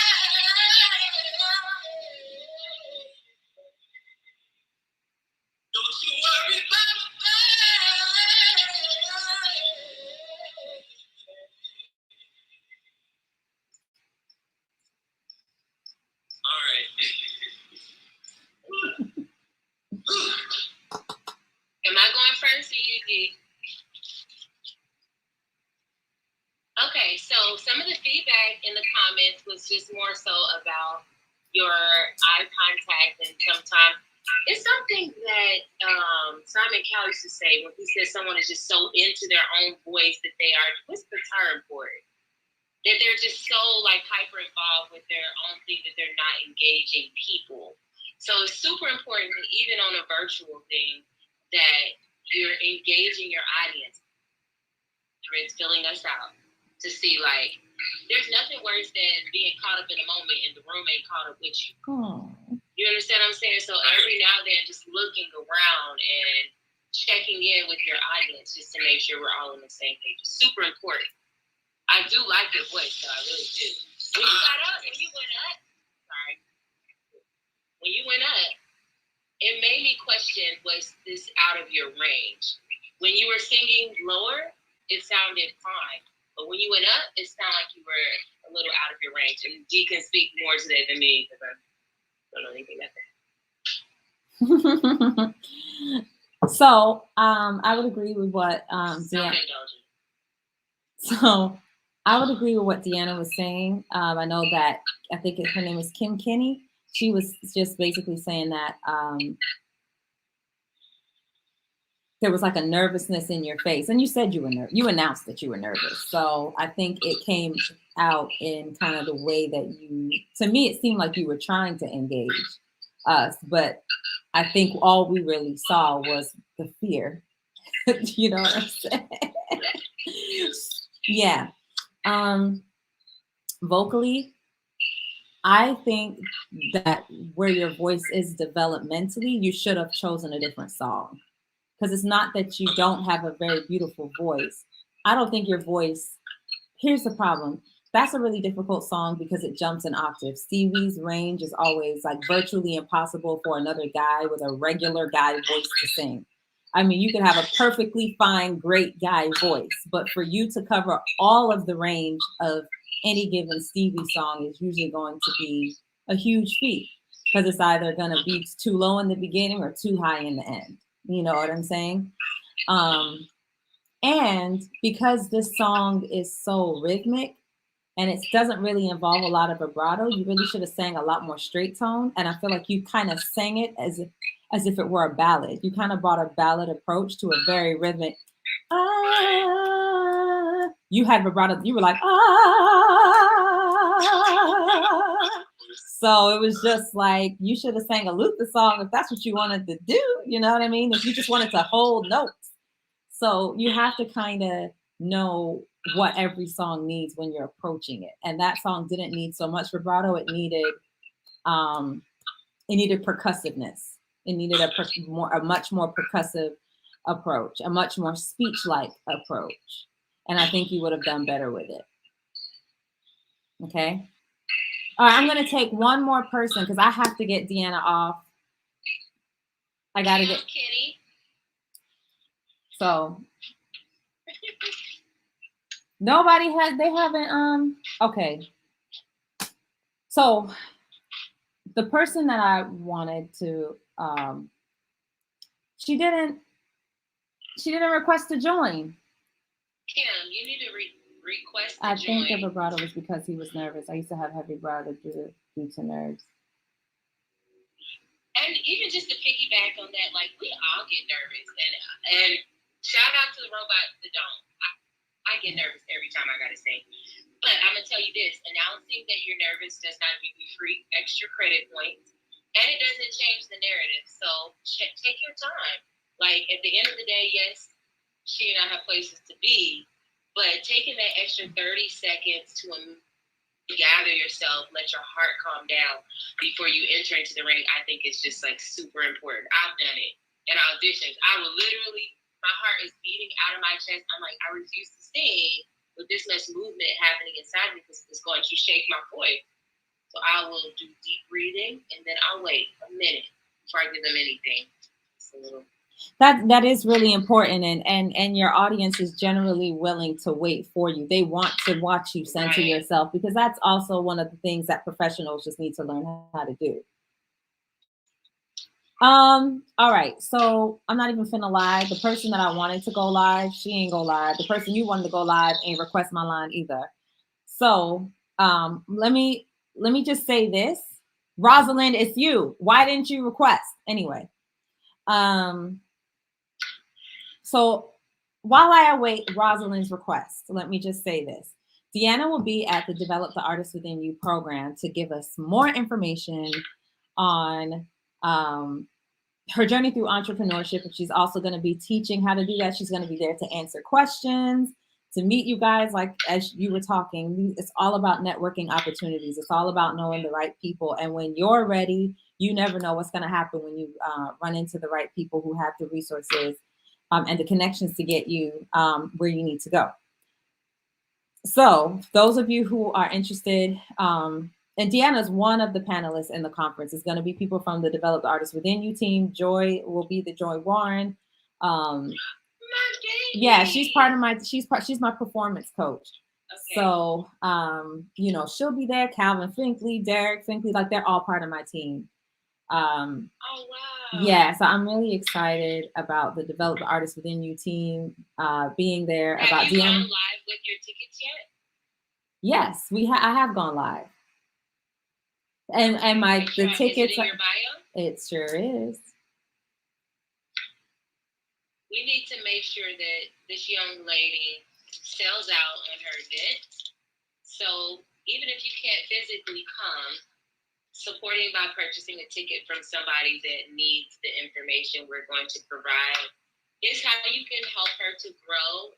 Don't you worry about a thing. All right. Am I going first or you did? Okay, so some of the feedback in the comments was just more so about your eye contact, and sometimes it's something that Simon Cowell used to say when he says someone is just so into their own voice that they are, what's the term for it? that they're just so like hyper involved with their own thing that they're not engaging people. So it's super important that even on a virtual thing that you're engaging your audience. It's filling us out to see like there's nothing worse than being caught up in a moment and the room ain't caught up with you. Oh. You understand what I'm saying? So every now and then just looking around and checking in with your audience just to make sure we're all on the same page. It's super important. I do like your voice, though. I really do. When you went up, it made me question, was this out of your range? When you were singing lower, it sounded fine. But when you went up, it sounded like you were a little out of your range. And Dee can speak more to that than me because I don't know anything about that. So I would agree with what Deanna. So I would agree with what Deanna was saying. I know that I think her name is Kim Kinney. She was just basically saying that there was like a nervousness in your face, and you said you were you announced that you were nervous. So I think it came out in kind of the way that to me, it seemed like you were trying to engage us, but I think all we really saw was the fear. You know what I'm saying? Yeah. Vocally, I think that where your voice is developmentally, you should have chosen a different song. Because it's not that you don't have a very beautiful voice. I don't think your voice, here's the problem. That's a really difficult song because it jumps in octaves. Stevie's range is always like virtually impossible for another guy with a regular guy voice to sing. I mean, you could have a perfectly fine, great guy voice, but for you to cover all of the range of any given Stevie song is usually going to be a huge feat because it's either going to be too low in the beginning or too high in the end. You know what I'm saying? And because this song is so rhythmic and it doesn't really involve a lot of vibrato, you really should have sang a lot more straight tone. And I feel like you kind of sang it as if it were a ballad. You kind of brought a ballad approach to a very rhythmic. You had vibrato. You were like, So it was just like, you should have sang a Luther song if that's what you wanted to do. You know what I mean? If you just wanted to hold notes. So you have to kind of know what every song needs when you're approaching it. And that song didn't need so much vibrato. It needed percussiveness. It needed a much more percussive approach, a much more speech-like approach. And I think you would have done better with it. Okay. All right, I'm going to take one more person because I have to get Deanna off. I got to get Kitty. So they haven't, okay. So the person that I wanted to, she didn't request to join. Kim, you need to request to I join. think the vibrato was because he was nervous. I used to have heavy vibrato due to nerves. And even just to piggyback on that, like we all get nervous, and shout out to the robot that don't. I get nervous every time I gotta sing. But I'm gonna tell you this: announcing that you're nervous does not give you free extra credit points, and it doesn't change the narrative. So take your time. Like at the end of the day, yes, she and I have places to be, but taking that extra 30 seconds to gather yourself, let your heart calm down before you enter into the ring, I think is just like super important. I've done it in auditions. I will literally, my heart is beating out of my chest. I'm like, I refuse to sing with this much movement happening inside me because it's going to shake my voice. So I will do deep breathing and then I'll wait a minute before I give them anything. It's a little. That is really important, and your audience is generally willing to wait for you. They want to watch you center yourself because that's also one of the things that professionals just need to learn how to do. All right, so I'm not even finna lie. The person that I wanted to go live, she ain't go live. The person you wanted to go live ain't request my line either. So let me just say this. Rosalind, it's you. Why didn't you request? Anyway. So while I await Rosalind's request, let me just say this. Deanna will be at the Develop the Artist Within You program to give us more information on her journey through entrepreneurship. And she's also going to be teaching how to do that. She's going to be there to answer questions, to meet you guys. Like, as you were talking, it's all about networking opportunities. It's all about knowing the right people. And when you're ready, you never know what's going to happen when you run into the right people who have the resources and the connections to get you where you need to go. So those of you who are interested, and Deanna's one of the panelists in the conference. It's going to be people from the Develop the Artist Within You team. Joy will be the Joy Warren. Yeah, she's my performance coach. Okay. So she'll be there. Calvin Finkley, Derek Finkley, like they're all part of my team. Oh wow. Yeah, so I'm really excited about the Develop the Artist Within You team being there. Have you gone live with your tickets yet? Yes, I have gone live. And the tickets. Is it in your bio? It sure is. We need to make sure that this young lady sells out on her event. So even if you can't physically come, supporting by purchasing a ticket from somebody that needs the information we're going to provide is how you can help her to grow.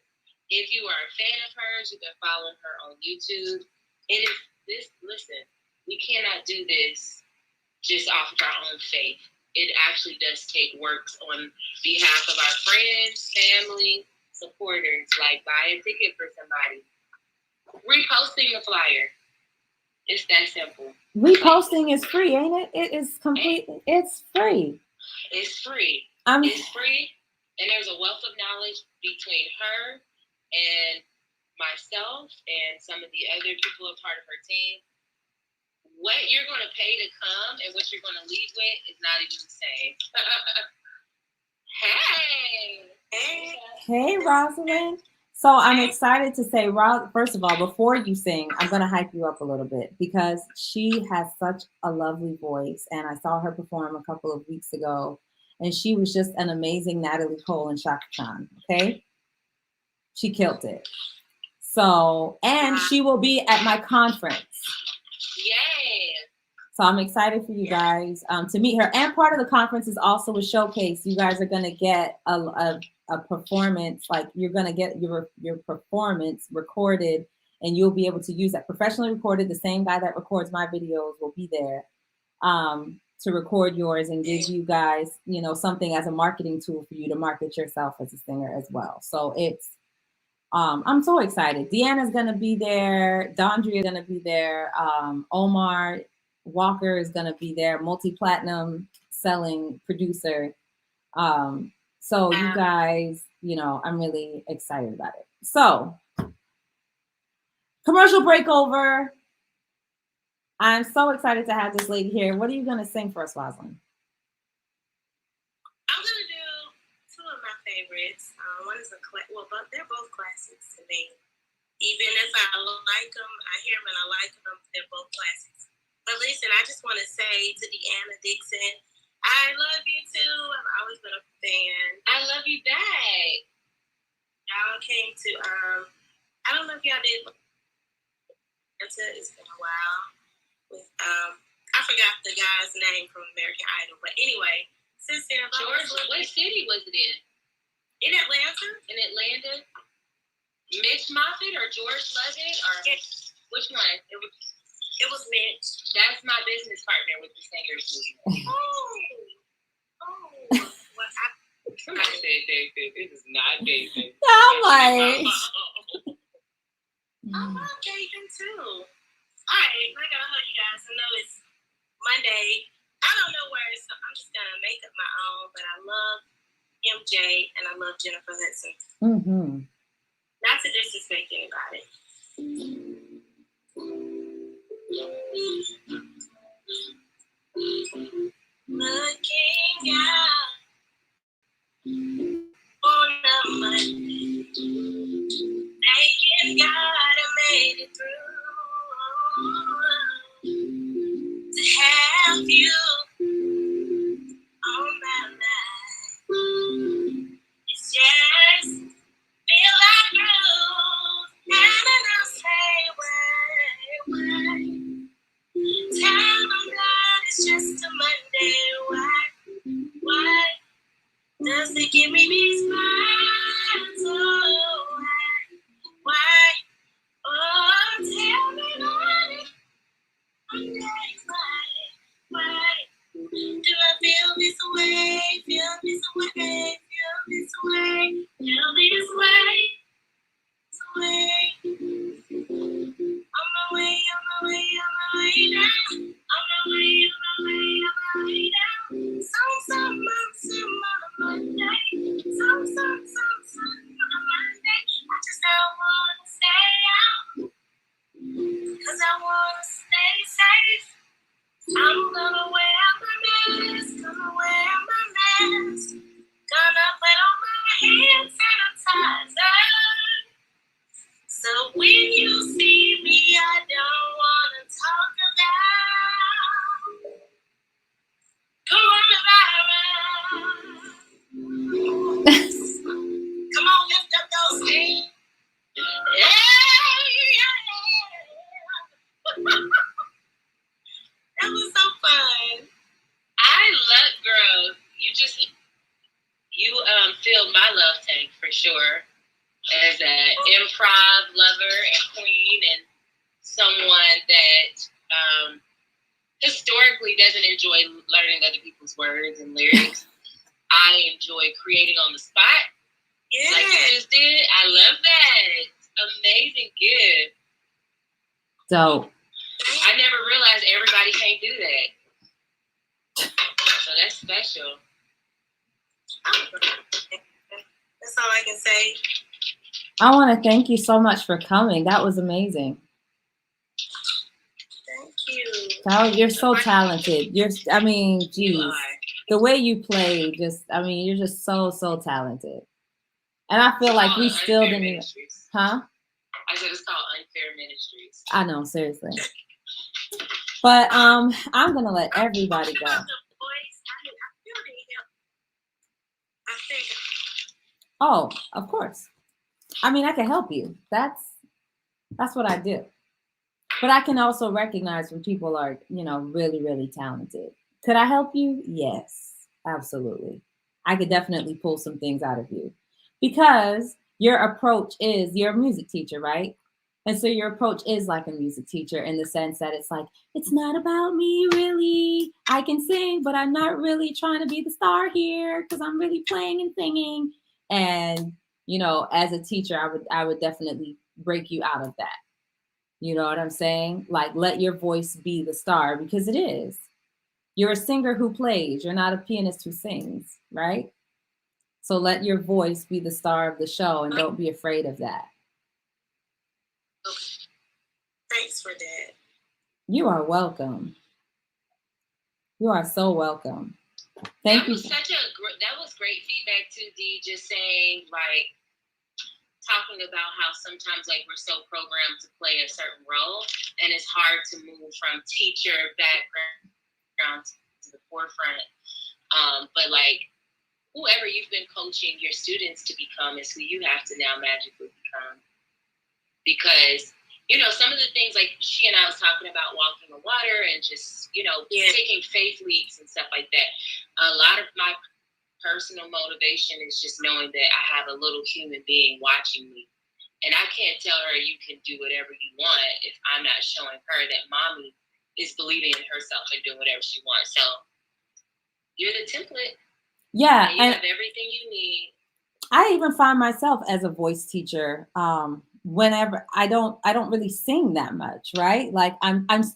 If you are a fan of hers, you can follow her on YouTube. Listen, we cannot do this just off of our own faith. It actually does take work on behalf of our friends, family, supporters, like buy a ticket for somebody. Reposting the flyer. It's that simple. Reposting is free, ain't it? It is completely, it's free. It's free. It's free. And there's a wealth of knowledge between her and myself and some of the other people a part of her team. What you're going to pay to come and what you're going to leave with is not even the same. Hey, Rosalind. So I'm excited to say, first of all, before you sing, I'm going to hype you up a little bit because she has such a lovely voice. And I saw her perform a couple of weeks ago. And she was just an amazing Natalie Cole and Chaka Khan, okay? She killed it. So, and she will be at my conference. Yay! So I'm excited for you guys to meet her. And part of the conference is also a showcase. You guys are going to get a performance, like you're going to get your performance recorded, and you'll be able to use that professionally recorded. The same guy that records my videos will be there to record yours and give you guys, something as a marketing tool for you to market yourself as a singer as well. So it's, I'm so excited. Deanna's going to be there. Dondria is going to be there. Omar Walker is going to be there. Multi-platinum selling producer. So you guys, I'm really excited about it. So commercial break over. I'm so excited to have this lady here. What are you going to sing for us, Rosalind? I'm going to do two of my favorites. One is but they're both classics to me. Even if I like them, I hear them and I like them, they're both classics. But listen, I just want to say to Deanna Dixon, I love you too. I've always been a fan. I love you back. Y'all came to, I don't know if y'all did, it's been a while. With I forgot the guy's name from American Idol, but anyway, since then, George, what city was it in? In Atlanta. In Atlanta. Mitch Moffitt or George Lovett or which one? It was Mitch. That's my business partner with the singers movement. Well, I said David. It is not David. I'm like, I love David too. All right, I gotta hug you guys. I know it's Monday. I don't know where it's. I'm just gonna make up my own. But I love MJ and I love Jennifer Hudson. Mm-hmm. Not to disrespect anybody. Looking out on a Monday, thanking God I made it through. To have you on my life, it's just feel like groove, and then I'll say me smile. So why? Oh, tell me why? Do I feel this way? Feel this way? Feel this way? Feel this way? On my way down. On my way down. Some on a Monday. Some on a Monday. I just don't wanna stay out. 'Cause I wanna stay safe. I'm gonna wear my mask. Gonna put on my hand sanitizer. So when you see me, I don't wanna talk about coronavirus. Come on, lift up those hands. That was so fun. I love, girl. You filled my love tank for sure. As an improv lover and queen, and someone that historically doesn't enjoy learning other people's words and lyrics. I enjoy creating on the spot. Yeah. Like you just did. I love that. Amazing gift. Dope. I never realized everybody can't do that. So that's special. That's all I can say. I want to thank you so much for coming. That was amazing. Thank you. You're so talented. Geez, the way you play, you're just so talented. And I feel like we still didn't even, huh? I said it's called Unfair Ministries. I know, seriously. But I'm gonna let everybody go. Oh, of course. I mean, I can help you. That's what I do. But I can also recognize when people are, really, really talented. Could I help you? Yes, absolutely. I could definitely pull some things out of you because your approach is, you're a music teacher, right? And so your approach is like a music teacher in the sense that it's like, it's not about me, really. I can sing, but I'm not really trying to be the star here because I'm really playing and singing. And, as a teacher, I would definitely break you out of that. You know what I'm saying? Like, let your voice be the star because it is. You're a singer who plays. You're not a pianist who sings, right? So let your voice be the star of the show and don't be afraid of that. Thanks for that. You are welcome. You are so welcome. Thank you. That was great feedback too, Dee. Just saying, like, talking about how sometimes, like, we're so programmed to play a certain role, and it's hard to move from teacher background to the forefront. But like, whoever you've been coaching your students to become is who you have to now magically become. Because some of the things, like she and I was talking about walking the water and just, taking faith leaps and stuff like that. A lot of my personal motivation is just knowing that I have a little human being watching me. And I can't tell her you can do whatever you want if I'm not showing her that mommy is believing in herself and doing whatever she wants. So you're the template. Yeah. And you have everything you need. I even find myself as a voice teacher, whenever I don't really sing that much, right? Like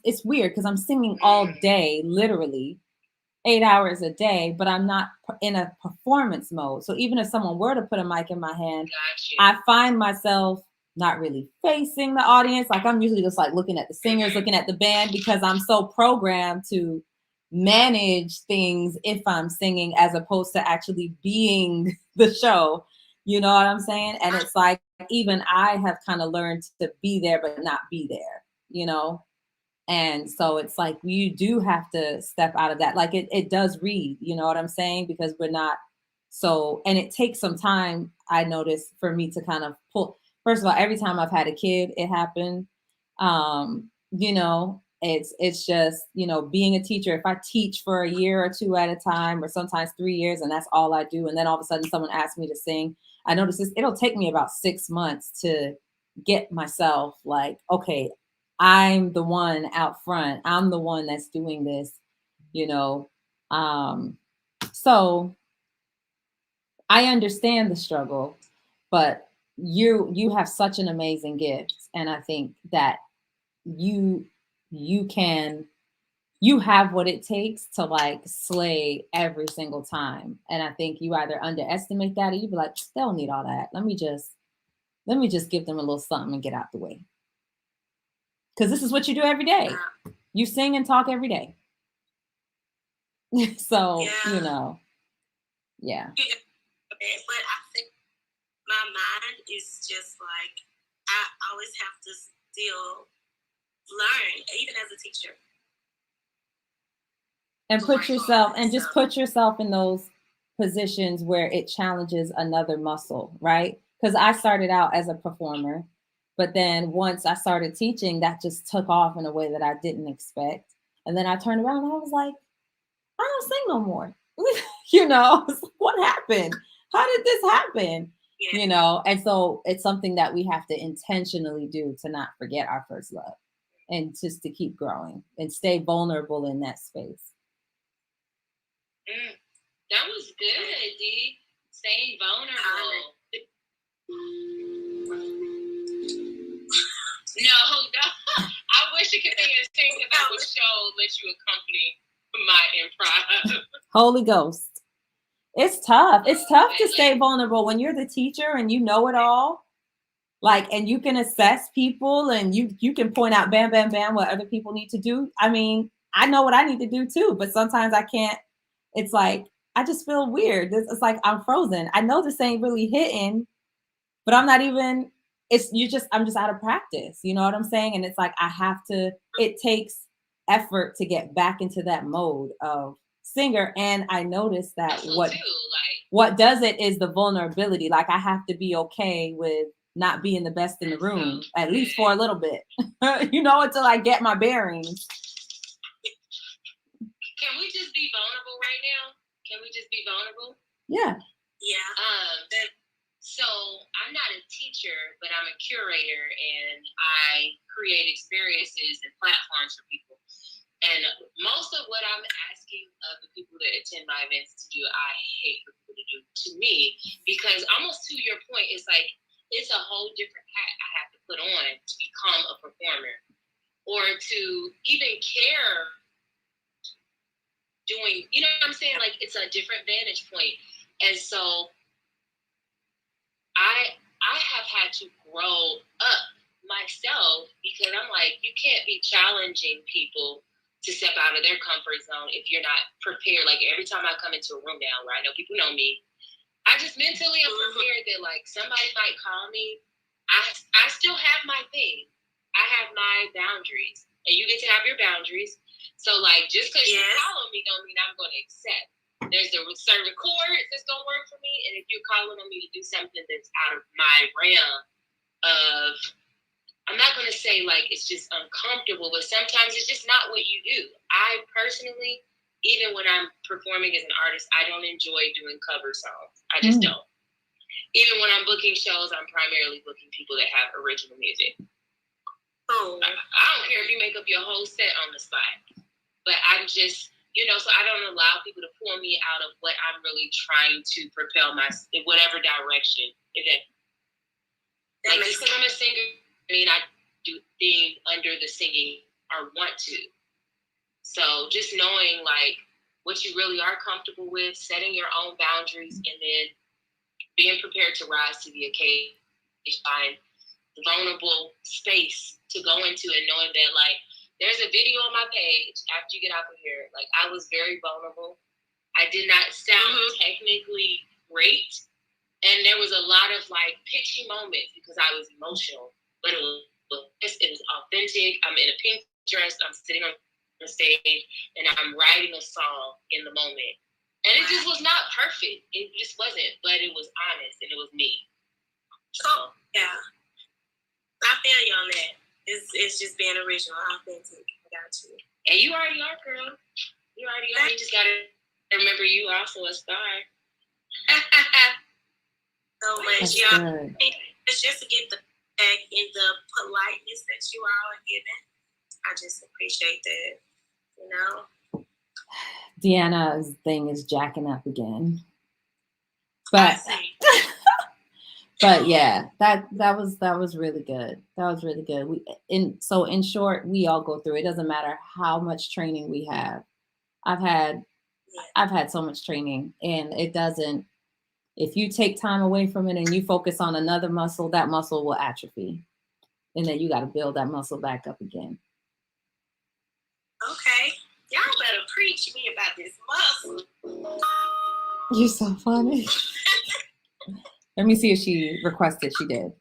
it's weird because I'm singing all day, literally 8 hours a day, but I'm not in a performance mode. So even if someone were to put a mic in my hand, I find myself not really facing the audience. Like I'm usually just like looking at the singers, looking at the band, because I'm so programmed to manage things if I'm singing as opposed to actually being the show. You know what I'm saying? And it's like, even I have kind of learned to be there, but not be there, And so it's like, you do have to step out of that. Like it does read, you know what I'm saying? Because we're not and it takes some time, I noticed, for me to kind of pull. First of all, every time I've had a kid, it happened. It's just, being a teacher, if I teach for a year or two at a time, or sometimes 3 years, and that's all I do, and then all of a sudden someone asks me to sing, I notice it'll take me about 6 months to get myself like, okay, I'm the one out front, I'm the one that's doing this, you know. So I understand the struggle, but you have such an amazing gift, and I think that you can, you have what it takes to like slay every single time. And I think you either underestimate that, or you be like, they don't need all that. Let me just give them a little something and get out the way. Because this is what you do every day. You sing and talk every day. So, yeah. But I think my mind is just like, I always have to still learn, even as a teacher. And put yourself in those positions where it challenges another muscle, right? Because I started out as a performer, but then once I started teaching, that just took off in a way that I didn't expect. And then I turned around and I was like, I don't sing no more. What happened? How did this happen? Yeah. And so it's something that we have to intentionally do to not forget our first love, and just to keep growing and stay vulnerable in that space. That was good, D. Staying vulnerable. No. I wish it could be a thing that I would let you accompany my improv. Holy Ghost. It's tough. It's tough to stay vulnerable when you're the teacher and you know it all. Like, and you can assess people, and you can point out bam, bam, bam what other people need to do. I mean, I know what I need to do too, but sometimes I can't. It's like, I just feel weird. It's like I'm frozen. I know this ain't really hitting, but I'm not even, I'm just out of practice. You know what I'm saying? And it's like, it takes effort to get back into that mode of singer. And I noticed that what does it is the vulnerability. Like, I have to be okay with not being the best in the room, at least for a little bit, until I get my bearings. Can we just be vulnerable right now? Can we just be vulnerable? Yeah. Yeah. So I'm not a teacher, but I'm a curator, and I create experiences and platforms for people. And most of what I'm asking of the people that attend my events to do, I hate for people to do to me, because almost to your point, it's like, it's a whole different hat I have to put on to become a performer, or to even care doing, you know what I'm saying? Like, it's a different vantage point. And so I have had to grow up myself, because I'm like, you can't be challenging people to step out of their comfort zone if you're not prepared. Like, every time I come into a room now where I know people know me, I just mentally am prepared that like somebody might call me. I still have my thing. I have my boundaries, and you get to have your boundaries. So like, just because you follow me don't mean I'm going to accept. There's a certain chords that's going to work for me, and if you're calling on me to do something that's out of my realm of, I'm not going to say like it's just uncomfortable, but sometimes it's just not what you do. I personally, even when I'm performing as an artist, I don't enjoy doing cover songs. I just don't. Even when I'm booking shows, I'm primarily booking people that have original music. I don't care if you make up your whole set on the spot, but I'm just, so I don't allow people to pull me out of what I'm really trying to propel in whatever direction. Like, just because I'm a singer, I mean, I do things under the singing or want to. So just knowing like what you really are comfortable with, setting your own boundaries, and then being prepared to rise to the occasion, find the vulnerable space to go into, and knowing that like there's a video on my page after you get out of here. Like, I was very vulnerable. I did not sound technically great, and there was a lot of like pitchy moments because I was emotional, but it was authentic. I'm in a pink dress. I'm sitting on the stage, and I'm writing a song in the moment. And it just was not perfect. It just wasn't, but it was honest, and it was me. So, yeah. I feel you on that. It's just being original, authentic. got you. And you already are, girl. You already are. You just gotta remember you also a star. So much, That's y'all. good. It's just to get the back in the politeness that you all are giving. I just appreciate that. You know. Deanna's thing is jacking up again. But but yeah, that was really good. That was really good. In short, we all go through. It doesn't matter how much training we have. I've had so much training, and it doesn't. If you take time away from it and you focus on another muscle, that muscle will atrophy, and then you got to build that muscle back up again. Okay, y'all better preach me about this muscle. You're so funny. Let me see if she requested. She did.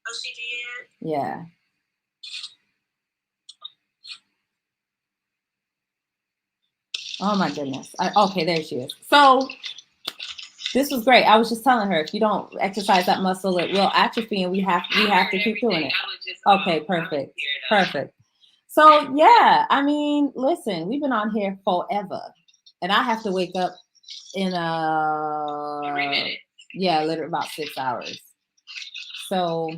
Oh, she did? Yeah. Oh my goodness. Okay, there she is. So this was great. I was just telling her, if you don't exercise that muscle, it will atrophy, and we have to keep doing it. Okay, perfect. Perfect. So yeah, I mean, listen, we've been on here forever, and I have to wake up in 3 minutes. Yeah, literally about 6 hours. So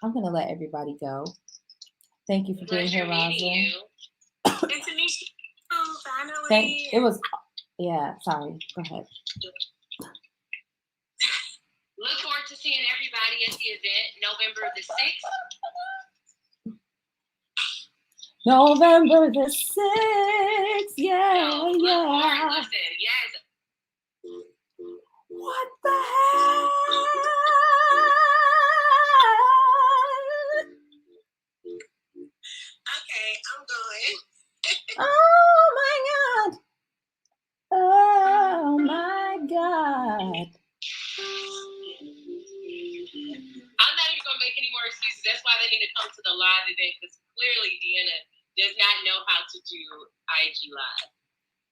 I'm gonna let everybody go. Thank you for being here, Rosalind. Good to meet you. Oh, finally. It was. Yeah. Sorry. Go ahead. Look forward to seeing everybody at the event November the 6th. November the 6th. Yeah, yeah. Listen, yes. What the hell? Okay, I'm going. Oh my God. Oh my God. I'm not even gonna make any more excuses. That's why they need to come to the live event, because clearly Deanna does not know how to do IG Live.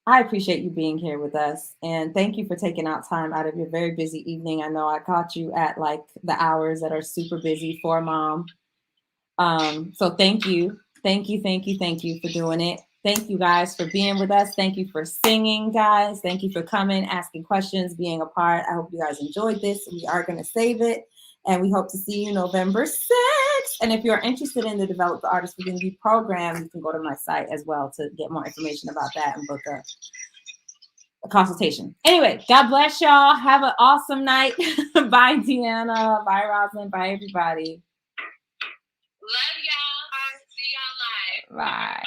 I appreciate you being here with us, and thank you for taking out time out of your very busy evening. I know I caught you at like the hours that are super busy for mom. So thank you for doing it. Thank you guys for being with us. Thank you for singing, guys. Thank you for coming, asking questions, being a part. I hope you guys enjoyed this. We are going to save it, and we hope to see you November 6th. And if you're interested in the Develop the Artist Within You program, you can go to my site as well to get more information about that and book a consultation. Anyway, God bless y'all. Have an awesome night. Bye, Deanna. Bye, Rosalind. Bye, everybody. Love y'all. See y'all live. Bye.